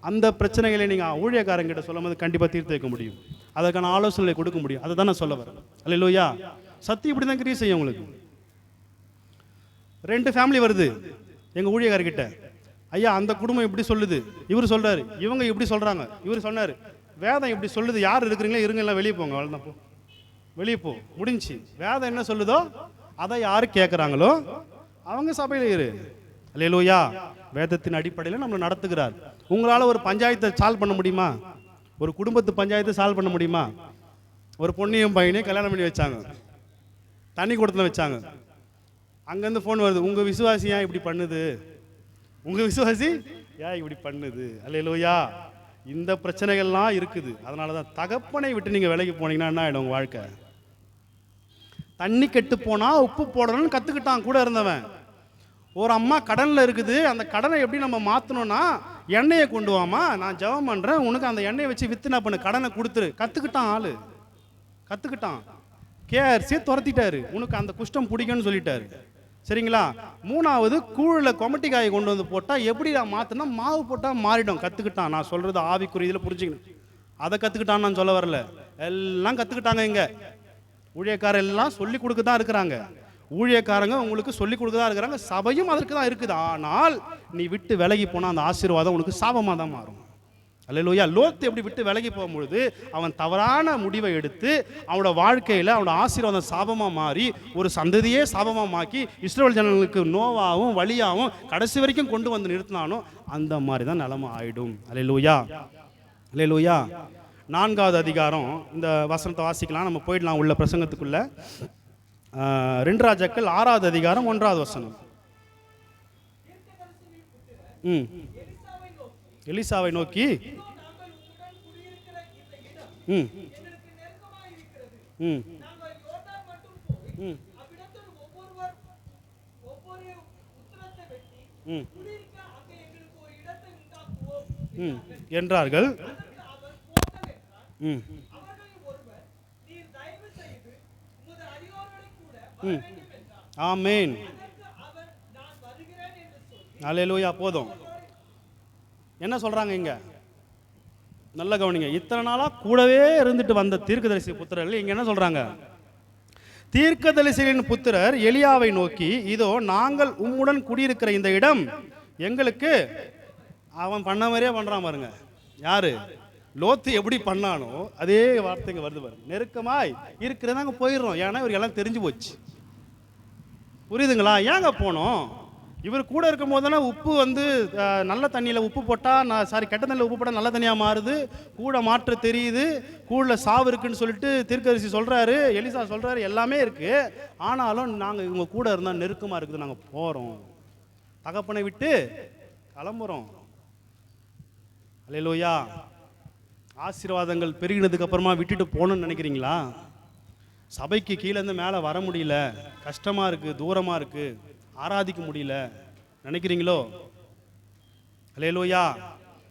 அந்த பிரச்சனைகளை நீங்கள் ஊழியக்காரங்கிட்ட சொல்லும் போது கண்டிப்பாக தீர்த்து வைக்க முடியும், அதற்கான ஆலோசனை கொடுக்க முடியும். அதை தான் நான் சொல்ல வரேன். அல்லேலூயா. சத்தி இப்படி தான் கிரியை செய்யும். உங்களுக்கு 2 ஃபேமிலி வருது எங்கள் ஊழியக்காரர்கிட்ட, ஐயா அந்த குடும்பம் இப்படி சொல்லுது, இவர் சொல்கிறாரு, இவங்க இப்படி சொல்கிறாங்க, இவர் சொன்னார், வேதம் இப்படி சொல்லுது, யார் இருக்கிறீங்களோ இருங்க, எல்லாம் வெளியே போங்க, அவ்வளோதான், போ வெளியே போ, முடிஞ்சு. வேதம் என்ன சொல்லுதோ அதை யார் கேட்குறாங்களோ அவங்க சபையில் இரு. அல்லேலூயா. வேதத்தின் அடிப்படையில் நம்மளை நடத்துகிறார். உங்களால் ஒரு பஞ்சாயத்தை சால்வ் பண்ண முடியுமா? ஒரு குடும்பத்து பஞ்சாயத்தை சால்வ் பண்ண முடியுமா? ஒரு பொண்ணையும் பையனையும் கல்யாணம் பண்ணி வச்சாங்க, தண்ணி கொடுத்துல வச்சாங்க. அங்கேருந்து ஃபோன் வருது, உங்கள் விசுவாசி ஏன் இப்படி பண்ணுது, உங்கள் விசுவாசி ஏன் இப்படி பண்ணுது. அல்லேலூயா. இந்த பிரச்சனைகள்லாம் இருக்குது. அதனால தான் தகப்பனை விட்டு நீங்கள் விலைக்கு போனீங்கன்னா என்ன ஆகிடும் உங்கள் வாழ்க்கை? தண்ணி கெட்டு போனால் உப்பு போடணும்னு கற்றுக்கிட்டான் கூட இருந்தவன். ஒரு அம்மா கடனில் இருக்குது, அந்த கடனை எப்படி நம்ம மாற்றணும்னா, எண்ணெயை கொண்டு வாமா, நான் ஜெபம் பண்ணுறேன், உனக்கு அந்த எண்ணெயை வச்சு வித்து நான் பண்ணு, கடனை கொடுத்துரு. கற்றுக்கிட்டான், ஆள் கற்றுக்கிட்டான். கேஆர்சியை துரத்திட்டாரு, உனக்கு அந்த குஷ்டம் பிடிக்கும்னு சொல்லிட்டாரு. சரிங்களா? 3வது கூழில் கொமட்டி காயை கொண்டு வந்து போட்டால் எப்படி நான் மாற்றினா மாவு போட்டால் மாறிடும். கற்றுக்கிட்டான். நான் சொல்கிறது ஆவிக்குரிய இதில் புரிஞ்சுக்கணும். அதை கற்றுக்கிட்டான்னு நான் சொல்ல வரல, எல்லாம் கற்றுக்கிட்டாங்க. இங்கே ஊழியக்காரர் எல்லாம் சொல்லி கொடுக்க தான் இருக்கிறாங்க. ஊழியக்காரங்க உங்களுக்கு சொல்லி கொடுக்க தான் இருக்கிறாங்க, சபையும் அதற்கு தான் இருக்குது. ஆனால் நீ விட்டு விலகி போனால் அந்த ஆசீர்வாதம் உனக்கு சாபமாக தான் மாறும். அல்லேலூயா. லோத்து எப்படி விட்டு விலகி போகும்பொழுது அவன் தவறான முடிவை எடுத்து அவனோட வாழ்க்கையில் அவனோட ஆசீர்வாதம் சாபமாக மாறி ஒரு சந்ததியே சாபமாக மாக்கி இஸ்ரவேல் ஜனங்களுக்கு நோவாகவும் வழியாகவும் கடைசி வரைக்கும் கொண்டு வந்து நிறுத்தினானோ அந்த மாதிரி தான் நிலைமை ஆயிடும். அல்லேலூயா. அல்லேலூயா. 4வது அதிகாரம், இந்த வசனத்தை வாசிக்கலாம், நம்ம போயிடலாம் உள்ள பிரசங்கத்துக்குள்ள. 2 ராஜாக்கள் 6வது அதிகாரம் 1வது வசனம். எலிசாவை நோக்கி என்றார்கள். ஆமென். அல்லேலூயா. போதும். என்ன சொல்றாங்க இங்க? நல்ல கவனிங்க. இத்தனை நாளா கூடவே இருந்துட்டு வந்த தீர்க்கதரிசி புத்திரர்கள் இங்க என்ன சொல்றாங்க? தீர்க்கதரிசிகளின் புத்திரர் எலியாவை நோக்கி, இதோ நாங்கள் உம்முடன் குடியிருக்கிற இந்த இடம் எங்களுக்கு, அவன் பண்ண மாதிரியே பண்றான் பாருங்க. யாரு? லோத்து எப்படி பண்ணானோ அதே வார்த்தைங்க வருது பாருங்க. நெருக்கமாய் இருக்கிறதாங்க போயிடுறோம், ஏன்னா இவருக்கு எல்லாம் தெரிஞ்சு போச்சு. புரியுதுங்களா? ஏங்க போனோம்? இவர் கூட இருக்கும் போதுனா உப்பு வந்து நல்ல தண்ணியில் உப்பு போட்டால், கெட்ட தண்ணியில் உப்பு போட்டால் நல்ல தண்ணியாக மாறுது, கூட மாற்ற தெரியுது, கூழில் சாவு இருக்குன்னு சொல்லிட்டு தீர்க்கதரிசி சொல்கிறாரு, எலிசா சொல்கிறாரு, எல்லாமே இருக்குது. ஆனாலும் நாங்கள் இவங்க கூட இருந்தால் நெருக்கமாக இருக்குது, நாங்கள் போகிறோம், தகப்பனை விட்டு கிளம்புறோம். அல்லேலூயா. ஆசீர்வாதங்கள் பெருகினதுக்கு அப்புறமா விட்டுட்டு போகணும்னு நினைக்கிறீங்களா? சபைக்கு கீழேருந்து மேலே வர முடியல, கஷ்டமாக இருக்குது, தூரமாக இருக்குது, ஆராதிக்க முடியல, நினைக்கிறீங்களோ? அல்லேலூயா.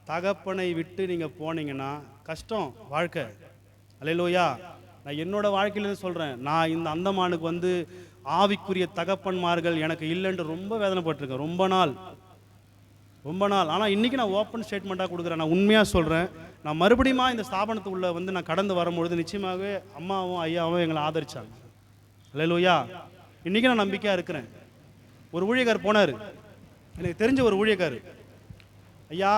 தகப்பனை விட்டு நீங்கள் போனீங்கன்னா கஷ்டம் வாழ்க்கை. அல்லேலூயா. நான் என்னோட வாழ்க்கையில சொல்கிறேன். நான் இந்த அந்தமானுக்கு வந்து ஆவிக்குரிய தகப்பன்மார்கள் எனக்கு இல்லைன்ட்டு ரொம்ப வேதனைப்பட்டிருக்கேன், ரொம்ப நாள். ஆனால் இன்றைக்கி நான் ஓப்பன் ஸ்டேட்மெண்ட்டாக கொடுக்குறேன். நான் உண்மையாக சொல்கிறேன். நான் மறுபடியும் இந்த ஸ்தாபனத்துக்குள்ளே வந்து நான் கடந்து வரும்பொழுது நிச்சயமாகவே அம்மாவும் ஐயாவும் எங்களை ஆதரித்தாங்க. அல்லேலூயா. இன்றைக்கி நான் நம்பிக்கையாக இருக்கிறேன். ஒரு ஊழியக்கார் போனார், எனக்கு தெரிஞ்ச ஒரு ஊழியக்கார். ஐயா,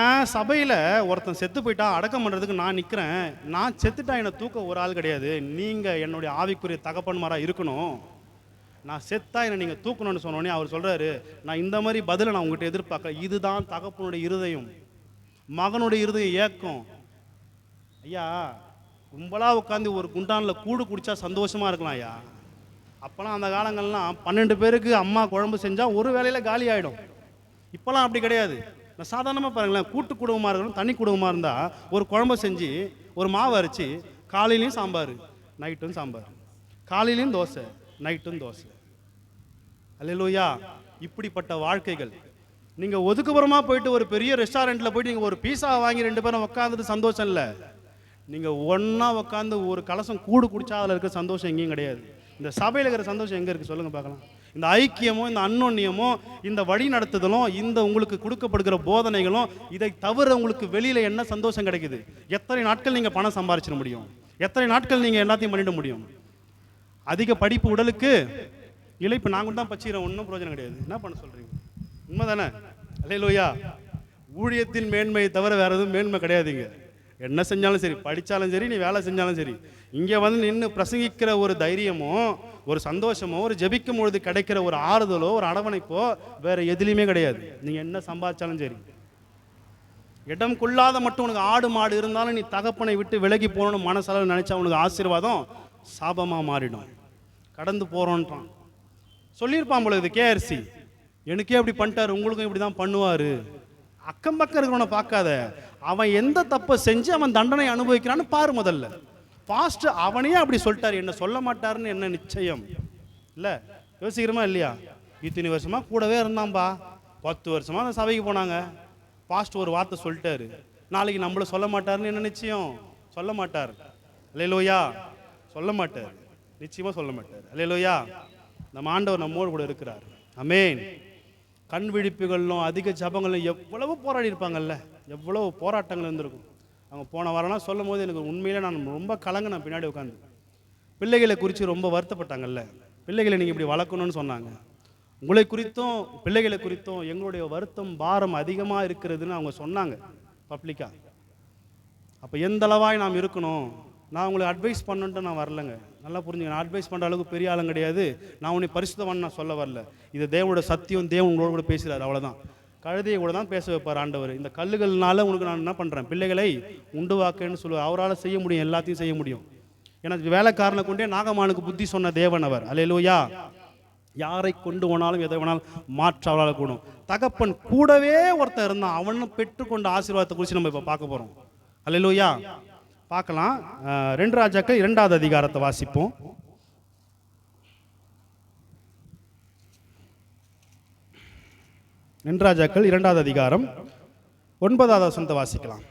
என் சபையில் ஒருத்தன் செத்து போயிட்டா அடக்கம் பண்ணுறதுக்கு நான் நிற்கிறேன். நான் செத்துட்டா என்னை தூக்க ஒரு ஆள் கிடையாது. நீங்கள் என்னுடைய ஆவிக்குரிய தகப்பன்மாராக இருக்கணும். நான் செத்தா என்னை நீங்கள் தூக்கணும்னு சொன்னோடனே அவர் சொல்கிறாரு, நான் இந்த மாதிரி பதிலை நான் உங்கள்கிட்ட எதிர்பார்க்கல. இதுதான் தகப்பனுடைய இருதயம், மகனுடைய இருதய ஏக்கம். ஐயா, கும்பலாக உட்காந்து ஒரு குண்டானில் கூடு குடித்தா சந்தோஷமாக இருக்கலாம் ஐயா. அப்போலாம் அந்த காலங்கள்லாம் 12 பேருக்கு அம்மா குழம்பு செஞ்சால் ஒரு வேளையில் காலி ஆகிடும். இப்போலாம் அப்படி கிடையாது. நான் சாதாரணமாக பாருங்களேன், கூட்டு குடும்பமாக இருக்கணும், தனி குடும்பமாக இருந்தால் ஒரு குழம்பு செஞ்சு ஒரு மாவு அரைச்சி காலையிலையும் சாம்பார் நைட்டும் சாம்பார், காலையிலையும் தோசை நைட்டும் தோசை. அல்லேலூயா. இப்படிப்பட்ட வாழ்க்கைகள். நீங்கள் ஒதுக்குப்புறமாக போயிட்டு ஒரு பெரிய ரெஸ்டாரண்ட்டில் போயிட்டு நீங்கள் ஒரு பீஸா வாங்கி 2 பேரும் உட்காந்துட்டு சந்தோஷம் இல்லை. நீங்கள் ஒன்றா உட்காந்து ஒரு கலசம் கூடு குடித்தா அதில் இருக்கிற சந்தோஷம் எங்கேயும் கிடையாது. இந்த சபையில் இருக்கிற சந்தோஷம் எங்கே இருக்குது சொல்லுங்கள் பார்க்கலாம். இந்த ஐக்கியமோ, இந்த அன்னோன்யமோ, இந்த வழி நடத்துதலும், இந்த உங்களுக்கு கொடுக்கப்படுகிற போதனைகளும், இதை தவிர உங்களுக்கு வெளியில் என்ன சந்தோஷம் கிடைக்குது? எத்தனை நாட்கள் நீங்கள் பணம் சம்பாதிச்சிட முடியும்? எத்தனை நாட்கள் நீங்கள் எல்லாத்தையும் பண்ணிட முடியும்? அதிக படிப்பு உடலுக்கு இல்லை. இப்போ நான் கூட தான் பச்சிக்கிறேன், ஒன்றும் பிரயோஜனம் கிடையாது. என்ன பண்ண சொல்கிறீங்க? உண்மை தானே? அல்லேலூயா. ஊழியத்தின் மேன்மையை தவிர வேறு எதுவும் மேன்மை கிடையாதுங்க. என்ன செஞ்சாலும் சரி, படித்தாலும் சரி, நீ வேலை செஞ்சாலும் சரி, இங்கே வந்து நின்று பிரசங்கிக்கிற ஒரு தைரியமோ, ஒரு சந்தோஷமோ, ஒரு ஜெபிக்கும் பொழுது கிடைக்கிற ஒரு ஆறுதலோ, ஒரு அரவணைப்போ வேறு எதுலேயுமே கிடையாது. நீங்கள் என்ன சம்பாதிச்சாலும் சரி. இடம் கொள்ளாத மட்டும் உனக்கு ஆடு மாடு இருந்தாலும் நீ தகப்பனை விட்டு விலகி போகணும்னு மனசளவு நினச்சா உனக்கு ஆசீர்வாதம் சாபமாக மாறிடும். கடந்து போகிறோன்றான் சொல்லியிருப்பான் போல. இது கேஆர்சி எனக்கே அப்படி பண்ணிட்டார், உங்களுக்கும் இப்படி தான் பண்ணுவார். அக்கம் பக்கம் இருக்கிறவனை பார்க்காத, அவன் எந்த தப்பை செஞ்சு அவன் தண்டனை அனுபவிக்கிறான்னு பாரு. முதல்ல பாஸ்ட் அவனையே அப்படி சொல்லிட்டார், என்ன சொல்ல மாட்டாருன்னு என்ன நிச்சயம் இல்லை? யோசிக்கிறோமா இல்லையா? இத்தனை வருஷமா கூடவே இருந்தான்பா, 10 வருஷமா அந்த சபைக்கு போனாங்க. பாஸ்ட் ஒரு வார்த்தை சொல்லிட்டாரு, நாளைக்கு நம்மள சொல்ல மாட்டாருன்னு என்ன நிச்சயம்? சொல்ல மாட்டார். அல்லேலூயா. சொல்ல மாட்டார், நிச்சயமா சொல்ல மாட்டார். அல்லேலூயா. நம்ம ஆண்டவர் நம்மோடு கூட இருக்கிறார். ஆமென். கண் விழிப்புகளும் அதிக ஜபங்களும் எவ்வளவு போராடி இருப்பாங்கல்ல, எவ்வளவு போராட்டங்கள் இருந்திருக்கும். அவங்க போன வாரம்லாம் சொல்லும் போது எனக்கு உண்மையிலே நான் ரொம்ப கலங்கினேன். பின்னாடி உட்காந்து பிள்ளைகளை குறித்து ரொம்ப வருத்தப்பட்டாங்கல்ல. பிள்ளைகளை நீங்கள் இப்படி வளர்க்கணும்னு சொன்னாங்க. உங்களை குறித்தும் பிள்ளைகளை குறித்தும் எங்களுடைய வருத்தம் பாரம் அதிகமாக இருக்கிறதுன்னு அவங்க சொன்னாங்க பப்ளிக்காக. அப்போ எந்த அளவாய் நாம் இருக்கணும்? நான் உங்களுக்கு அட்வைஸ் பண்ணுன்ட்டு நான் வரலைங்க, நல்லா புரிஞ்சுங்க. நான் அட்வைஸ் பண்ணுற அளவுக்கு பெரிய ஆளும் கிடையாது. நான் உன்னை பரிசுத்தவான்னு நான் சொல்ல வரல. இது தேவனோட சத்தியம், தேவன் உங்களோட கூட பேசுகிறார், அவ்வளோதான். கழுதையை கூட தான் பேச வைப்பார் ஆண்டவர். இந்த கல்லுகள்னால உங்களுக்கு நான் என்ன பண்ணுறேன்? பிள்ளைகளை உண்டுவாக்குன்னு சொல்லுவார். அவரால் செய்ய முடியும், எல்லாத்தையும் செய்ய முடியும். ஏன்னா வேலைக்காரனை கொண்டே நாகமானுக்கு புத்தி சொன்ன தேவன் அவர். அல்லேலூயா. யாரை கொண்டு போனாலும் எதை வேணாலும் மாற்ற அவரால் கூடும். தகப்பன் கூடவே ஒருத்தர் இருந்தான், அவனும் பெற்றுக்கொண்ட ஆசீர்வாதத்தை குறித்து நம்ம இப்போ பார்க்க போகிறோம். அல்லேலூயா. பார்க்கலாம். 2 ராஜாக்கள் 2வது அதிகாரத்தை வாசிப்போம். 2 ராஜாக்கள் 2வது அதிகாரம் 9வது வசனத்தை வாசிக்கலாம்.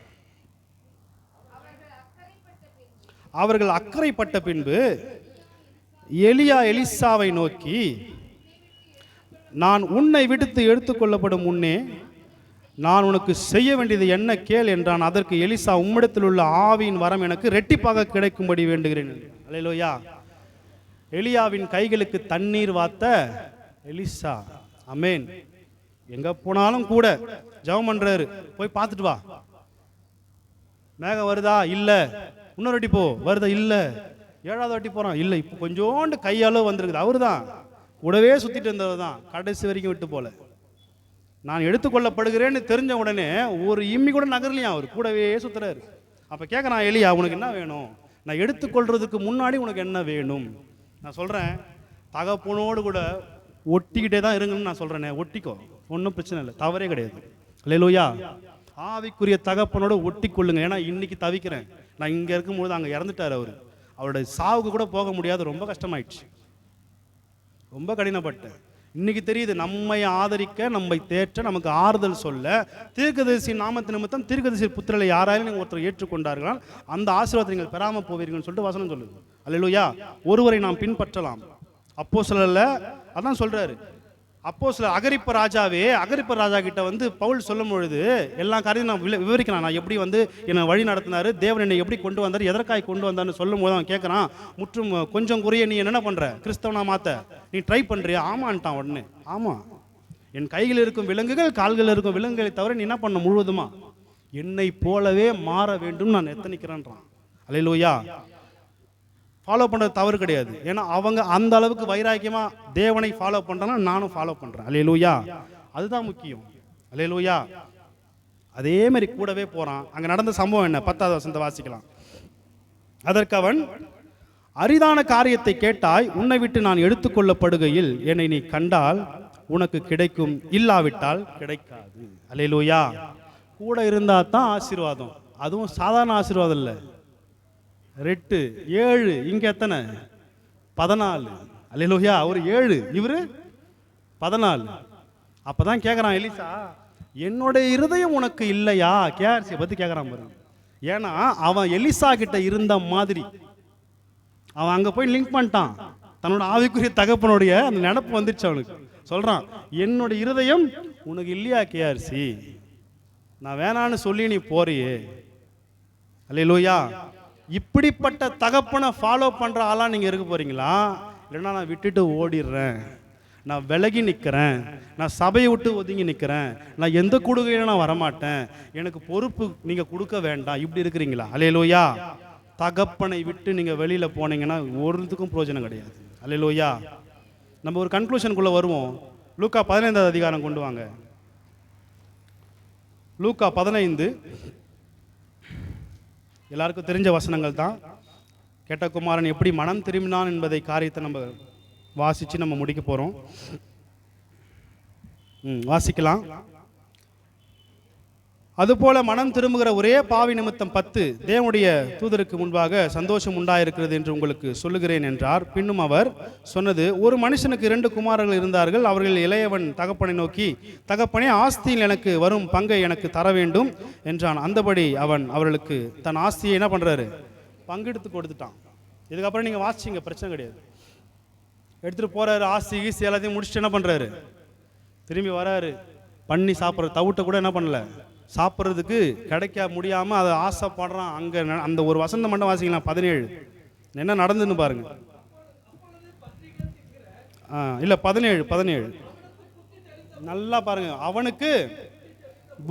அவர்கள் அக்கறைப்பட்ட பின்பு எலியா எலிசாவை நோக்கி, நான் உன்னை விடுத்து எடுத்துக்கொள்ளப்படும் முன்னே நான் உனக்கு செய்ய வேண்டியது என்ன கேள் என்றான். அதற்கு எலிசா, உம்மிடத்தில் உள்ள ஆவியின் வரம் எனக்கு ரெட்டிப்பாக கிடைக்கும்படி வேண்டுகிறேன். அல்லேலூயா. எலியாவின் கைகளுக்கு தண்ணீர் வாத்த எலிசா. ஆமென். எங்க போனாலும் கூட ஜெபம் பண்றாரு, போய் பார்த்துட்டு வா. மேகம் வருதா? இல்ல. இன்னொரு வாட்டி போ. வருதா? இல்ல. 7வது வாட்டி போறான். இல்ல. இப்போ கொஞ்சோண்டு கையாலும் வந்திருக்குது. அவரு தான் கூடவே சுத்திட்டு இருந்தவர் தான், கடைசி வரைக்கும் விட்டு போல. நான் எடுத்துக்கொள்ளப்படுகிறேன்னு தெரிஞ்ச உடனே ஒரு இம்மி கூட நகரலையும், அவர் கூடவே சுத்துறாரு. அப்போ கேட்குறான் எலியா, உனக்கு என்ன வேணும்? நான் எடுத்துக்கொள்றதுக்கு முன்னாடி உனக்கு என்ன வேணும்? நான் சொல்கிறேன், தகப்பனோடு கூட ஒட்டிக்கிட்டே தான் இருங்கன்னு நான் சொல்கிறேனே. ஒட்டிக்கோ, ஒன்றும் பிரச்சனை இல்லை, தவறே கிடையாது. அல்லேலூயா. ஆவிக்குரிய தகப்பனோட ஒட்டி கொள்ளுங்க. ஏன்னா இன்னைக்கு தவிக்கிறேன். நான் இங்கே இருக்கும்போது அங்கே இறந்துட்டார் அவர். அவருடைய சாவுக்கு கூட போக முடியாது, ரொம்ப கஷ்டமாயிடுச்சு, ரொம்ப கடினப்பட்டேன். இன்னைக்கு தெரியுது, நம்மை ஆதரிக்க, நம்மை தேற்ற, நமக்கு ஆறுதல் சொல்ல, தீர்க்கதரிசி நாமத்து நிமித்தம் தீர்க்கதரிசி புத்திரரை யாராலும் நீங்கள் ஒருத்தர் ஏற்றுக்கொண்டார்களால் அந்த ஆசீர்வாதத்தை நீங்கள் பெறாமல் போவீர்கள்னு சொல்லிட்டு வசனம் சொல்லுது. அல்லேலூயா. ஒருவரை நாம் பின்பற்றலாம். அப்போஸ்தலர்ல அதான் சொல்றாரு. அப்போஸ்தலர் அகிரிப்ப ராஜா கிட்ட வந்து பவுல் சொல்லும் பொழுது எல்லா காரியத்தையும் நான் விவரிக்கலாம். நான் எப்படி வந்து என்னை வழி நடத்தினாரு, தேவன் என்னை எப்படி கொண்டு வந்தார், எதற்காக கொண்டு வந்தார்னு சொல்லும் போது அவன் கேட்குறான், முற்றும் கொஞ்சம் குறைய நீ என்ன பண்ற, கிறிஸ்தவனா மாத்த நீ ட்ரை பண்றியா? ஆமான்ட்டான் உடனே. ஆமா, என் கையில் இருக்கும் விலங்குகள் கால்களில் இருக்கும் விலங்குகளை தவிர நீ என்ன பண்ண, முழுவதுமா என்னை போலவே மாற வேண்டும் நான் எத்தனிக்கிறேன்றான். அல்லேலூயா. ஃபாலோ பண்ணுறது தவறு கிடையாது. ஏன்னா அவங்க அந்த அளவுக்கு வைராக்கியமா தேவனை ஃபாலோ பண்றாங்க, நானும் ஃபாலோ பண்றேன். அல்லேலூயா. அதுதான் முக்கியம். அல்லேலூயா. அதே மாதிரி கூடவே போறான். அங்க நடந்த சம்பவம் என்ன, 10வது வசனத்தை வாசிக்கலாம். அதற்கு அவன், அரிதான காரியத்தை கேட்டாய், உன்னை விட்டு நான் எடுத்துக்கொள்ளப்படுகையில் என்னை நீ கண்டால் உனக்கு கிடைக்கும், இல்லாவிட்டால் கிடைக்காது. அல்லேலூயா. கூட இருந்தா தான் ஆசீர்வாதம். அதுவும் சாதாரண ஆசீர்வாதம் இல்லை. 2 7 இங்க எத்தனை, 14. அல்லேலூயா. அவர் 7 இவரு 14. அப்பதான் கேட்குறான் எலிசா, என்னுடைய இருதயம் உனக்கு இல்லையா? கேஆர்சியை பத்தி கேட்குறான் பாருங்க. ஏன்னா அவன் எலிசா கிட்ட இருந்த மாதிரி அவன் அங்க போய் லிங்க் பண்ணிட்டான். தன்னோட ஆவிக்குரிய தகப்பனுடைய அந்த நினப்பு வந்துருச்சு அவனுக்கு. சொல்றான், என்னுடைய இருதயம் உனக்கு இல்லையா கேஆர்சி? நான் வேணான்னு சொல்லி நீ போறியே. அல்லேலூயா. இப்படிப்பட்ட தகப்பனை ஃபாலோ பண்ற ஆளா நீங்க இருக்க போறீங்களா? இல்லைன்னா நான் விட்டுட்டு ஓடிடுறேன், நான் விலகி நிற்கிறேன், நான் சபையை விட்டு ஒதுங்கி நிற்கிறேன், நான் எந்த கொடுக்கையில நான் வரமாட்டேன், எனக்கு பொறுப்பு நீங்க கொடுக்க வேண்டாம், இப்படி இருக்கிறீங்களா? அல்லேலூயா. தகப்பனை விட்டு நீங்க வெளியில போனீங்கன்னா ஒருத்துக்கும் பிரயோஜனம் கிடையாது. அல்லேலூயா. நம்ம ஒரு கன்க்ளூஷனுக்குள்ள வருவோம். லூக்கா 15வது அதிகாரம் கொண்டு வாங்க. லூக்கா 15 எல்லாருக்கும் தெரிஞ்ச வசனங்கள் தான். கெட்ட குமாரன் எப்படி மனம் திரும்பினான் என்பதை காரியத்தை நம்ம வாசிச்சு நம்ம முடிக்க போறோம். வாசிக்கலாம். அதுபோல மனம் திரும்புகிற ஒரே பாவி நிமித்தம் 10 தேவனுடைய தூதருக்கு முன்பாக சந்தோஷம் உண்டாயிருக்கிறது என்று உங்களுக்கு சொல்லுகிறேன் என்றார். பின்னும் அவர் சொன்னது, ஒரு மனுஷனுக்கு 2 குமாரர்கள் இருந்தார்கள். அவர்கள் இளையவன் தகப்பனை நோக்கி, தகப்பனே, ஆஸ்தியில் எனக்கு வரும் பங்கை எனக்கு தர வேண்டும் என்றான். அந்தபடி அவன் அவர்களுக்கு தன் ஆஸ்தியை என்ன பண்றாரு, பங்கெடுத்து கொடுத்துட்டான். இதுக்கப்புறம் நீங்க வாசிச்சிங்க, பிரச்சனை கிடையாது. எடுத்துட்டு போறாரு, ஆஸ்தி ஈஸ்தி எல்லாத்தையும் முடிச்சுட்டு என்ன பண்றாரு, திரும்பி வராரு. பண்ணி சாப்பிட்ற தவிட்ட கூட என்ன பண்ணல, சாப்பிட்றதுக்கு கிடைக்க முடியாமல் அதை ஆசைப்படுறான். அங்கே அந்த ஒரு வசந்த மட்டும் வாசிக்கலாம். 17 என்ன நடந்துன்னு பாருங்க. இல்லை 17 நல்லா பாருங்க. அவனுக்கு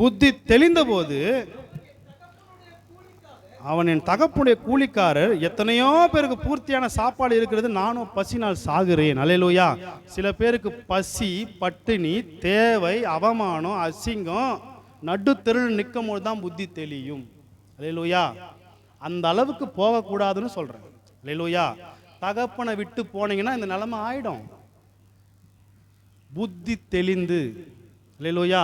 புத்தி தெளிந்த போது அவன், என் தகப்புடைய கூலிக்காரர், எத்தனையோ பேருக்கு பூர்த்தியான சாப்பாடு இருக்கிறது, நானும் பசினால் சாகுறேன். அல்லேலூயா. சில பேருக்கு பசி, பட்டினி, தேவை, அவமானம், அசிங்கம், நடுத்தெருள் நிற்கும் போது தான் புத்தி தெளியும். அல்லேலூயா. அந்த அளவுக்கு போகக்கூடாதுன்னு சொல்றேன். அல்லேலூயா. தகப்பனை விட்டு போனீங்கன்னா இந்த நிலைமை ஆயிடும். புத்தி தெளிந்து, அல்லேலூயா,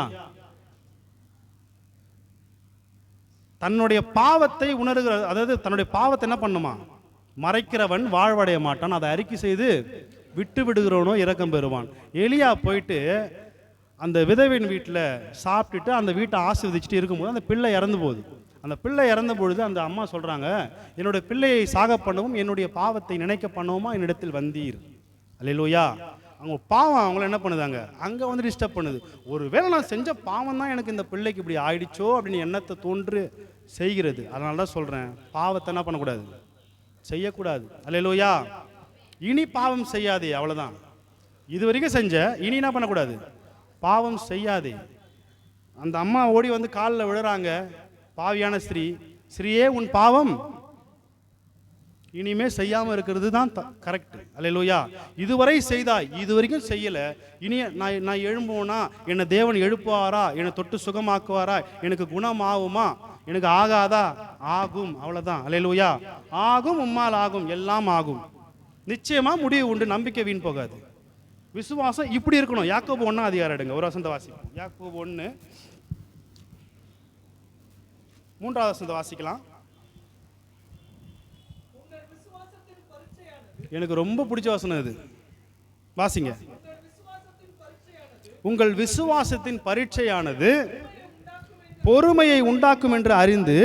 தன்னுடைய பாவத்தை உணர்கிற, அதாவது தன்னுடைய பாவத்தை என்ன பண்ணுமா, மறைக்கிறவன் வாழ்வடைய மாட்டான், அதை அறிக்கை செய்து விட்டு விடுகிறவனோ இரக்கம் பெறுவான். எலியா போயிட்டு அந்த விதவின் வீட்டில் சாப்பிட்டுட்டு அந்த வீட்டை ஆசீர்வதிச்சுட்டு இருக்கும்போது அந்த பிள்ளை இறந்து போகுது. அந்த பிள்ளை இறந்த பொழுது அந்த அம்மா சொல்கிறாங்க, என்னுடைய பிள்ளையை சாக பண்ணவும் என்னுடைய பாவத்தை நினைக்க பண்ணவுமா என்னிடத்தில் வந்தீர். அல்லேலூயா. அவங்க பாவம் அவங்கள என்ன பண்ணுதாங்க, அங்கே வந்து டிஸ்டர்ப் பண்ணுது. ஒருவேளை நான் செஞ்ச பாவம் தான் எனக்கு இந்த பிள்ளைக்கு இப்படி ஆயிடுச்சோ அப்படின்னு எண்ணத்தை தோன்று செய்கிறது. அதனால தான் சொல்கிறேன், பாவத்தை என்ன பண்ணக்கூடாது, செய்யக்கூடாது. அல்லேலூயா. இனி பாவம் செய்யாதே, அவ்வளோதான். இது வரைக்கும் செஞ்ச, இனி என்ன பண்ணக்கூடாது, பாவம் செய்யாதே. அந்த அம்மா ஓடி வந்து காலில் விழுறாங்க. பாவியான ஸ்ரீயே, உன் பாவம் இனிமே செய்யாமல் இருக்கிறது தான் கரெக்ட். அல்லேலூயா. இதுவரை செய்தாய், இது வரைக்கும் செய்யல, இனி நான் எழும்புவோனா, என்னை தேவன் எழுப்புவாரா, என்னை தொட்டு சுகமாக்குவாரா, எனக்கு குணம் ஆகுமா, எனக்கு ஆகாதா, ஆகும், அவ்வளவுதான். அல்லேலூயா. ஆகும், உம்மால் ஆகும், எல்லாம் ஆகும், நிச்சயமா முடிவு உண்டு, நம்பிக்கை வீண் போகாது. விசுவாசம் இப்படி இருக்கணும். யாக்கோபு 1 அதிகாரம் எடுங்க, ஒரு வசனத்தை வாசிப்போம். யாக்கோபு 1 3வது வசனத்தை வாசிக்கலாம். எனக்கு ரொம்ப பிடிச்ச வசனம் இது, வாசிங்க. உங்கள் விசுவாசத்தின் பரீட்சையானது பொறுமையை உண்டாக்கும் என்று அறிந்து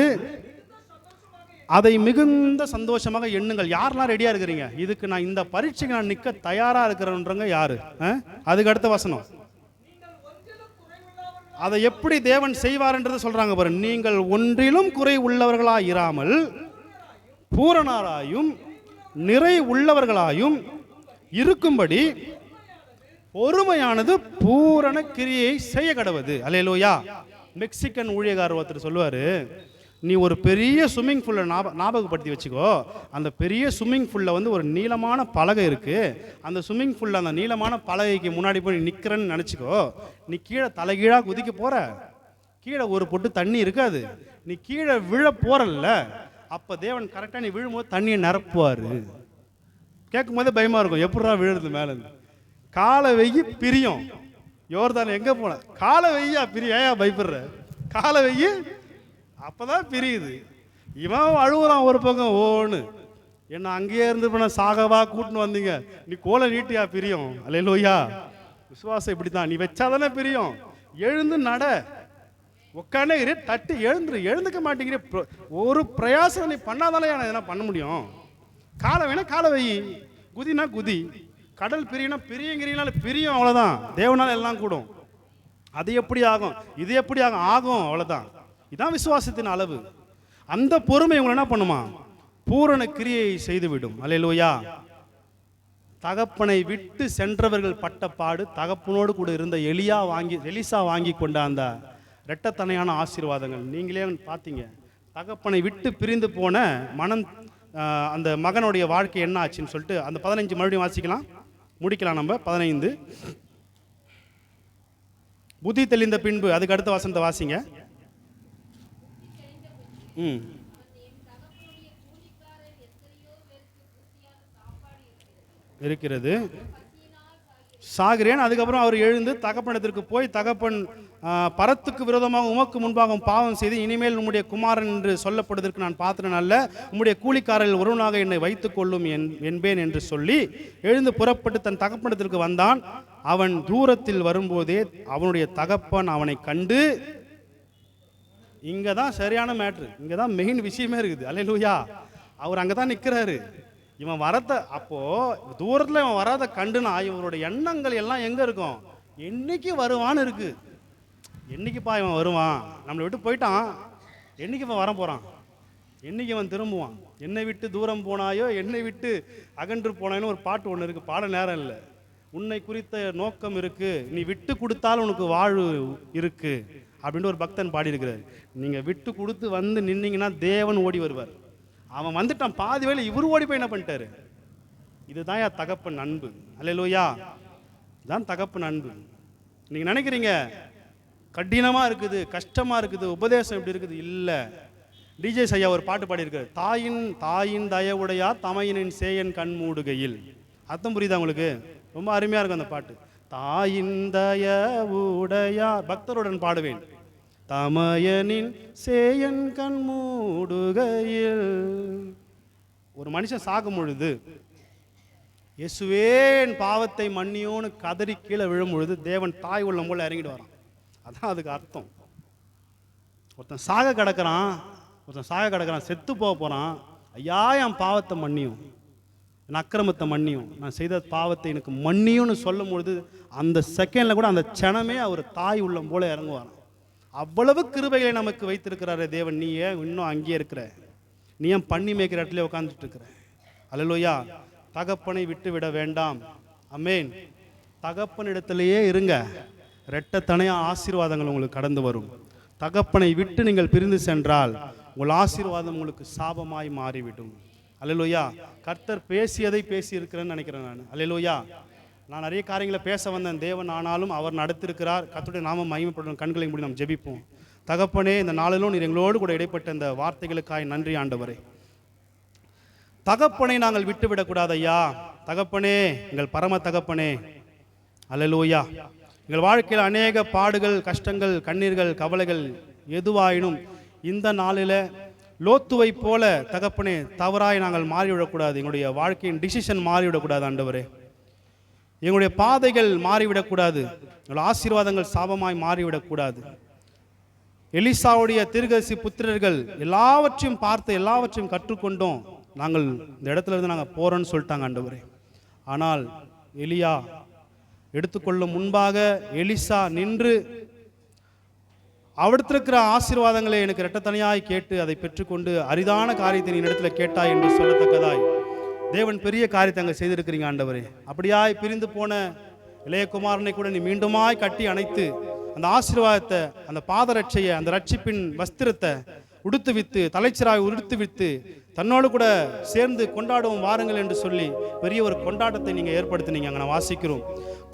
அதை மிகுந்த சந்தோஷமாக எண்ணுங்கள். யாரெல்லாம் ரெடியா இருக்கிறீங்க? இதுக்கு நான் இந்த பரீட்சைக்கு நான் நிற்க தயாரா இருக்கிறேன்றவங்க யாரு? அதுக்கு அடுத்த வசனம், அதை எப்படி தேவன் செய்வார்ன்றது சொல்றாங்க பாரு. நீங்கள் ஒன்றிலும் குறை உள்ளவர்களாய் இராமல் பூரணராயும் நிறை உள்ளவர்களாயும் இருக்கும்படி பொறுமையானது பூரண கிரியை செய்ய கடவது. அல்லேலூயா. மெக்சிகன் ஊழியக்காரர் ஒருத்தர் சொல்லுவாரு, நீ ஒரு பெரிய ஸ்விம்மிங் பூல்ல ஞாபகப்படுத்தி வச்சுக்கோ. அந்த பெரிய ஸ்விம்மிங் பூல்ல வந்து ஒரு நீளமான பலகை இருக்கு. அந்த ஸ்விம்மிங் பூல்ல அந்த நீளமான பலகைக்கு முன்னாடி போய் நிற்கிறன்னு நினச்சிக்கோ. நீ கீழே தலைகீழாக குதிக்க போற, கீழே ஒரு பொட்டு தண்ணி இருக்காது. நீ கீழே விழ போறல்ல, அப்போ தேவன் கரெக்டாக நீ விழும்போது தண்ணியை நிரப்புவார். கேட்கும் போதே பயமா இருக்கும், எப்படா விழுறது மேலே. காலை வெய்யி பிரியும். யோர்தான் எங்கே போன காலை வெய்யா பிரியா, ஏன் பயப்படுற? காலை வெய்யி அப்பதான் பிரியுது. இவன் அழுகுறான் ஒரு பக்கம், ஓன்னு என்ன அங்கேயே இருந்து பண்ண சாகவா கூட்டின்னு வந்தீங்க, நீ கோலை நீட்டியா பிரியும். அல்லேலூயா. விசுவாசம் இப்படித்தான், நீ வச்சாதானே பிரியும். எழுந்து நட, உட்காந்து தட்டி எழுந்துக்க மாட்டேங்கிற. ஒரு பிரயாசம் நீ பண்ணாதானே எதனா பண்ண முடியும். காலை வேணா காலை வை, குதினா குதி. கடல் பிரியனா பிரியங்கிறீங்கனால பிரியும், அவ்வளோதான். தேவனால எல்லாம் கூடும். அது எப்படி ஆகும், இது எப்படி ஆகும், அவ்வளோதான். இதான் விசுவாசத்தின் அளவு. அந்த பொறுமை உங்களை என்ன பண்ணுமா? பூரண கிரியை செய்துவிடும். அல்லேலூயா. தகப்பனை விட்டு சென்றவர்கள் பட்ட பாடு தகப்பனோடு கூட இருந்த எலிசா வாங்கி கொண்ட அந்த இரட்டத்தனையான ஆசீர்வாதங்கள் நீங்களே பார்த்தீங்க. தகப்பனை விட்டு பிரிந்து போன அந்த மகனுடைய வாழ்க்கை என்ன ஆச்சுன்னு சொல்லிட்டு அந்த 15 மறுபடியும் வாசிக்கலாம், முடிக்கலாம் நம்ம. 15 புத்தி தெளிந்த பின்பு, அதுக்கு அடுத்த வசனத்தை வாசிங்க. இருக்கிறது சாகிறேன். அதுக்கப்புறம் அவர் எழுந்து தகப்பனத்திற்கு போய், தகப்பன் பரத்துக்கு விரோதமாக உமக்கு முன்பாக பாவம் செய்து இனிமேல் உம்முடைய குமாரன் என்று சொல்லப்படுவதற்கு நான் பாத்திரன் அல்ல, உம்முடைய கூலிக்காரர்கள் ஒருவனாக என்னை வைத்துக் கொள்ளும் என்பேன் என்று சொல்லி எழுந்து புறப்பட்டு தன் தகப்பனத்திற்கு வந்தான். அவன் தூரத்தில் வரும்போதே அவனுடைய தகப்பன் அவனை கண்டு, இங்கே தான் சரியான மேட்ரு, இங்கே தான் மெயின் விஷயமே இருக்குது. அல்லேலூயா. அவர் அங்கே தான் நிற்கிறாரு. இவன் வரத அப்போ தூரத்தில் இவன் வராத கண்டுனா இவனுடைய எண்ணங்கள் எல்லாம் எங்கே இருக்கும்? என்னைக்கு வருவான்னு இருக்கு. என்னைக்குப்பா இவன் வருவான், நம்மளை விட்டு போயிட்டான், என்னைக்கு இவன் வர போகிறான், என்னைக்கு இவன் திரும்புவான், என்னை விட்டு தூரம் போனாயோ என்னை விட்டு அகன்று போனாயோன்னு ஒரு பாட்டு ஒன்று இருக்குது. பாட நேரம் இல்லை. உன்னை குறித்த நோக்கம் இருக்கு, நீ விட்டு கொடுத்தாலும் உனக்கு வாழ்வு இருக்கு அப்படின்னு ஒரு பக்தன் பாடியிருக்கிறார். நீங்கள் விட்டு கொடுத்து வந்து நின்னீங்கன்னா தேவன் ஓடி வருவார். அவன் வந்துட்டான், பாதி வேலை இவர் ஓடி போய் என்ன பண்ணிட்டாரு? இதுதான் என் தகப்பன் அன்பு. அல்லேலூயா. தான் தகப்பன் அன்பு. நீங்கள் நினைக்கிறீங்க கடினமாக இருக்குது, கஷ்டமாக இருக்குது, உபதேசம் இப்படி இருக்குது. இல்லை. டிஜே ஐயா ஒரு பாட்டு பாடியிருக்காரு, தாயின் தயவுடையா தமையனின் சேயன் கண் மூடுகையில். அர்த்தம் புரியுதா உங்களுக்கு? ரொம்ப அருமையாக இருக்கும் அந்த பாட்டு. தாயின் தயவுடையா, பக்தருடன் பாடுவேன், தமையனின் சேயன் கண் மூடுகையில். ஒரு மனுஷன் சாகும் பொழுது இயேசுவே என் பாவத்தை மன்னியோன்னு கதறி கீழே விழும் பொழுது தேவன் தாய் உள்ளம் போல இறங்கிட்டு வரான். அதான் அதுக்கு அர்த்தம். ஒருத்தன் சாக கிடக்கிறான், செத்து போக போகிறான். ஐயா என் பாவத்தை மன்னியும், என் அக்கிரமத்தை மன்னியும், நான் செய்த பாவத்தை எனக்கு மன்னியும்னு சொல்லும் பொழுது அந்த செகண்டில் கூட அந்த க்ஷணமே அவர் தாய் உள்ளம் போல இறங்குவாராம். அவ்வளவு கிருபைகளை நமக்கு வைத்திருக்கிறாரு தேவன். நீ ஏன் இன்னும் அங்கேயே இருக்கிற? நீ ஏன் பண்ணி மேய்க்கிற இடத்துல உட்காந்துட்டு இருக்கிற? அல்லேலூயா. தகப்பனை விட்டு விட வேண்டாம். அமேன். தகப்பனிடத்திலேயே இருங்க. இரட்டத்தனையா ஆசீர்வாதங்கள் உங்களுக்கு கடந்து வரும். தகப்பனை விட்டு நீங்கள் பிரிந்து சென்றால் உங்கள் ஆசீர்வாதம் உங்களுக்கு சாபமாய் மாறிவிடும். அல்லேலூயா. கர்த்தர் பேசியதை பேசி இருக்கிறேன்னு நினைக்கிறேன் நான். அல்லேலூயா. நான் நிறைய காரியங்களை பேச வந்தேன் தேவன், ஆனாலும் அவர் நடத்திருக்கிறார். கர்த்தருடைய நாமம் மகிமைப்படும். கண்களை மூடி நாம் ஜெபிப்போம். தகப்பனே, இந்த நாளிலும் நீர் எங்களோடு கூட இடைப்பட்ட இந்த வார்த்தைகளுக்காய் நன்றி ஆண்டவரே. தகப்பனை நாங்கள் விட்டுவிடக்கூடாது ஐயா. தகப்பனே, எங்கள் பரம தகப்பனே, அல்லேலூயா. எங்கள் வாழ்க்கையில் அநேக பாடுகள், கஷ்டங்கள், கண்ணீர்கள், கவலைகள் எதுவாயினும் இந்த நாளில் லோத்துவை போல தகப்பனே தவறாய் நாங்கள் மாறிவிடக்கூடாது. எங்களுடைய வாழ்க்கையின் டிசிஷன் மாறிவிடக்கூடாது ஆண்டவரே. எங்களுடைய பாதைகள் மாறிவிடக்கூடாது, எங்களுடைய ஆசீர்வாதங்கள் சாபமாய் மாறிவிடக்கூடாது. எலிசாவுடைய தீர்க்கதரிசி புத்திரர்கள் எல்லாவற்றையும் பார்த்து எல்லாவற்றையும் கற்றுக்கொண்டோம், நாங்கள் இந்த இடத்துல இருந்து நாங்கள் போறோம்னு சொல்லிட்டாங்க ஆண்டவரே. ஆனால் எலியா எடுத்துக்கொள்ளும் முன்பாக எலிசா நின்று அவற்றிருக்கிற ஆசீர்வாதங்களை எனக்கு இரட்டத்தனையாய் கேட்டு அதை பெற்றுக்கொண்டு அரிதான காரியத்தை நீ இடத்துல கேட்டாய் என்று சொல்லத்தக்கதாய் தேவன் பெரிய காரியத்தை அங்கே செய்திருக்கிறீங்க ஆண்டவரே. அப்படியாய் பிரிந்து போன இளையகுமாரனை கூட நீ மீண்டுமாய் கட்டி அணைத்து அந்த ஆசீர்வாதத்தை, அந்த பாதரட்சையை, அந்த ரட்சிப்பின் வஸ்திரத்தை உடுத்து வித்து தலைச்சராய் உடுத்து வித்து தன்னோடு கூட சேர்ந்து கொண்டாடுவோம் வாருங்கள் என்று சொல்லி பெரிய ஒரு கொண்டாட்டத்தை நீங்க ஏற்படுத்தினீங்க. அங்கே நான் வாசிக்கிறோம்,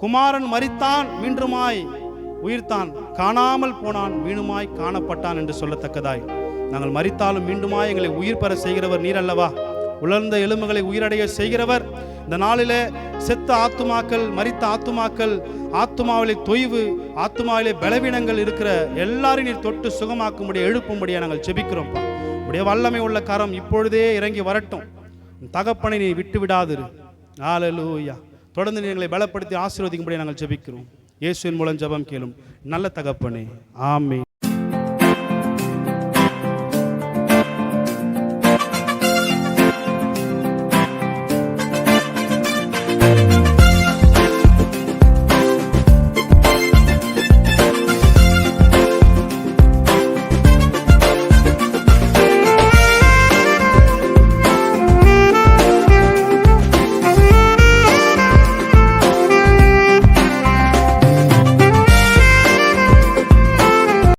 குமாரன் மரித்தான் மீண்டுமாய் உயிர்த்தான், காணாமல் போனான் மீண்டுமாய் காணப்பட்டான் என்று சொல்லத்தக்கதாய் நாங்கள் மரித்தாலும் மீண்டுமாய் எங்களை உயிர் பெற செய்கிறவர் நீர் அல்லவா? உலர்ந்த எலும்புகளை உயிரடைய செய்கிறவர். இந்த நாளிலே செத்த ஆத்துமாக்கள், மரித்த ஆத்துமாக்கள், ஆத்துமாவிலே தொய்வு, ஆத்துமாவிலே பலவீனங்கள் இருக்கிற எல்லாரையும் நீர் தொட்டு சுகமாக்கும்படியா எழுப்பும்படியா நாங்கள் ஜெபிக்கிறோம்ப்பா. உடைய வல்லமை உள்ள கரம் இப்பொழுதே இறங்கி வரட்டும். தகப்பனை நீ விட்டு விடாதிரு. ஹல்லேலூயா. தொடர்ந்து எங்களை பலப்படுத்தி ஆசீர்வதிக்கும்படியா நாங்கள் ஜெபிக்கிறோம். இயேசுவின் மூலம் ஜெபம் கேளும் நல்ல தகப்பனே, ஆமென்.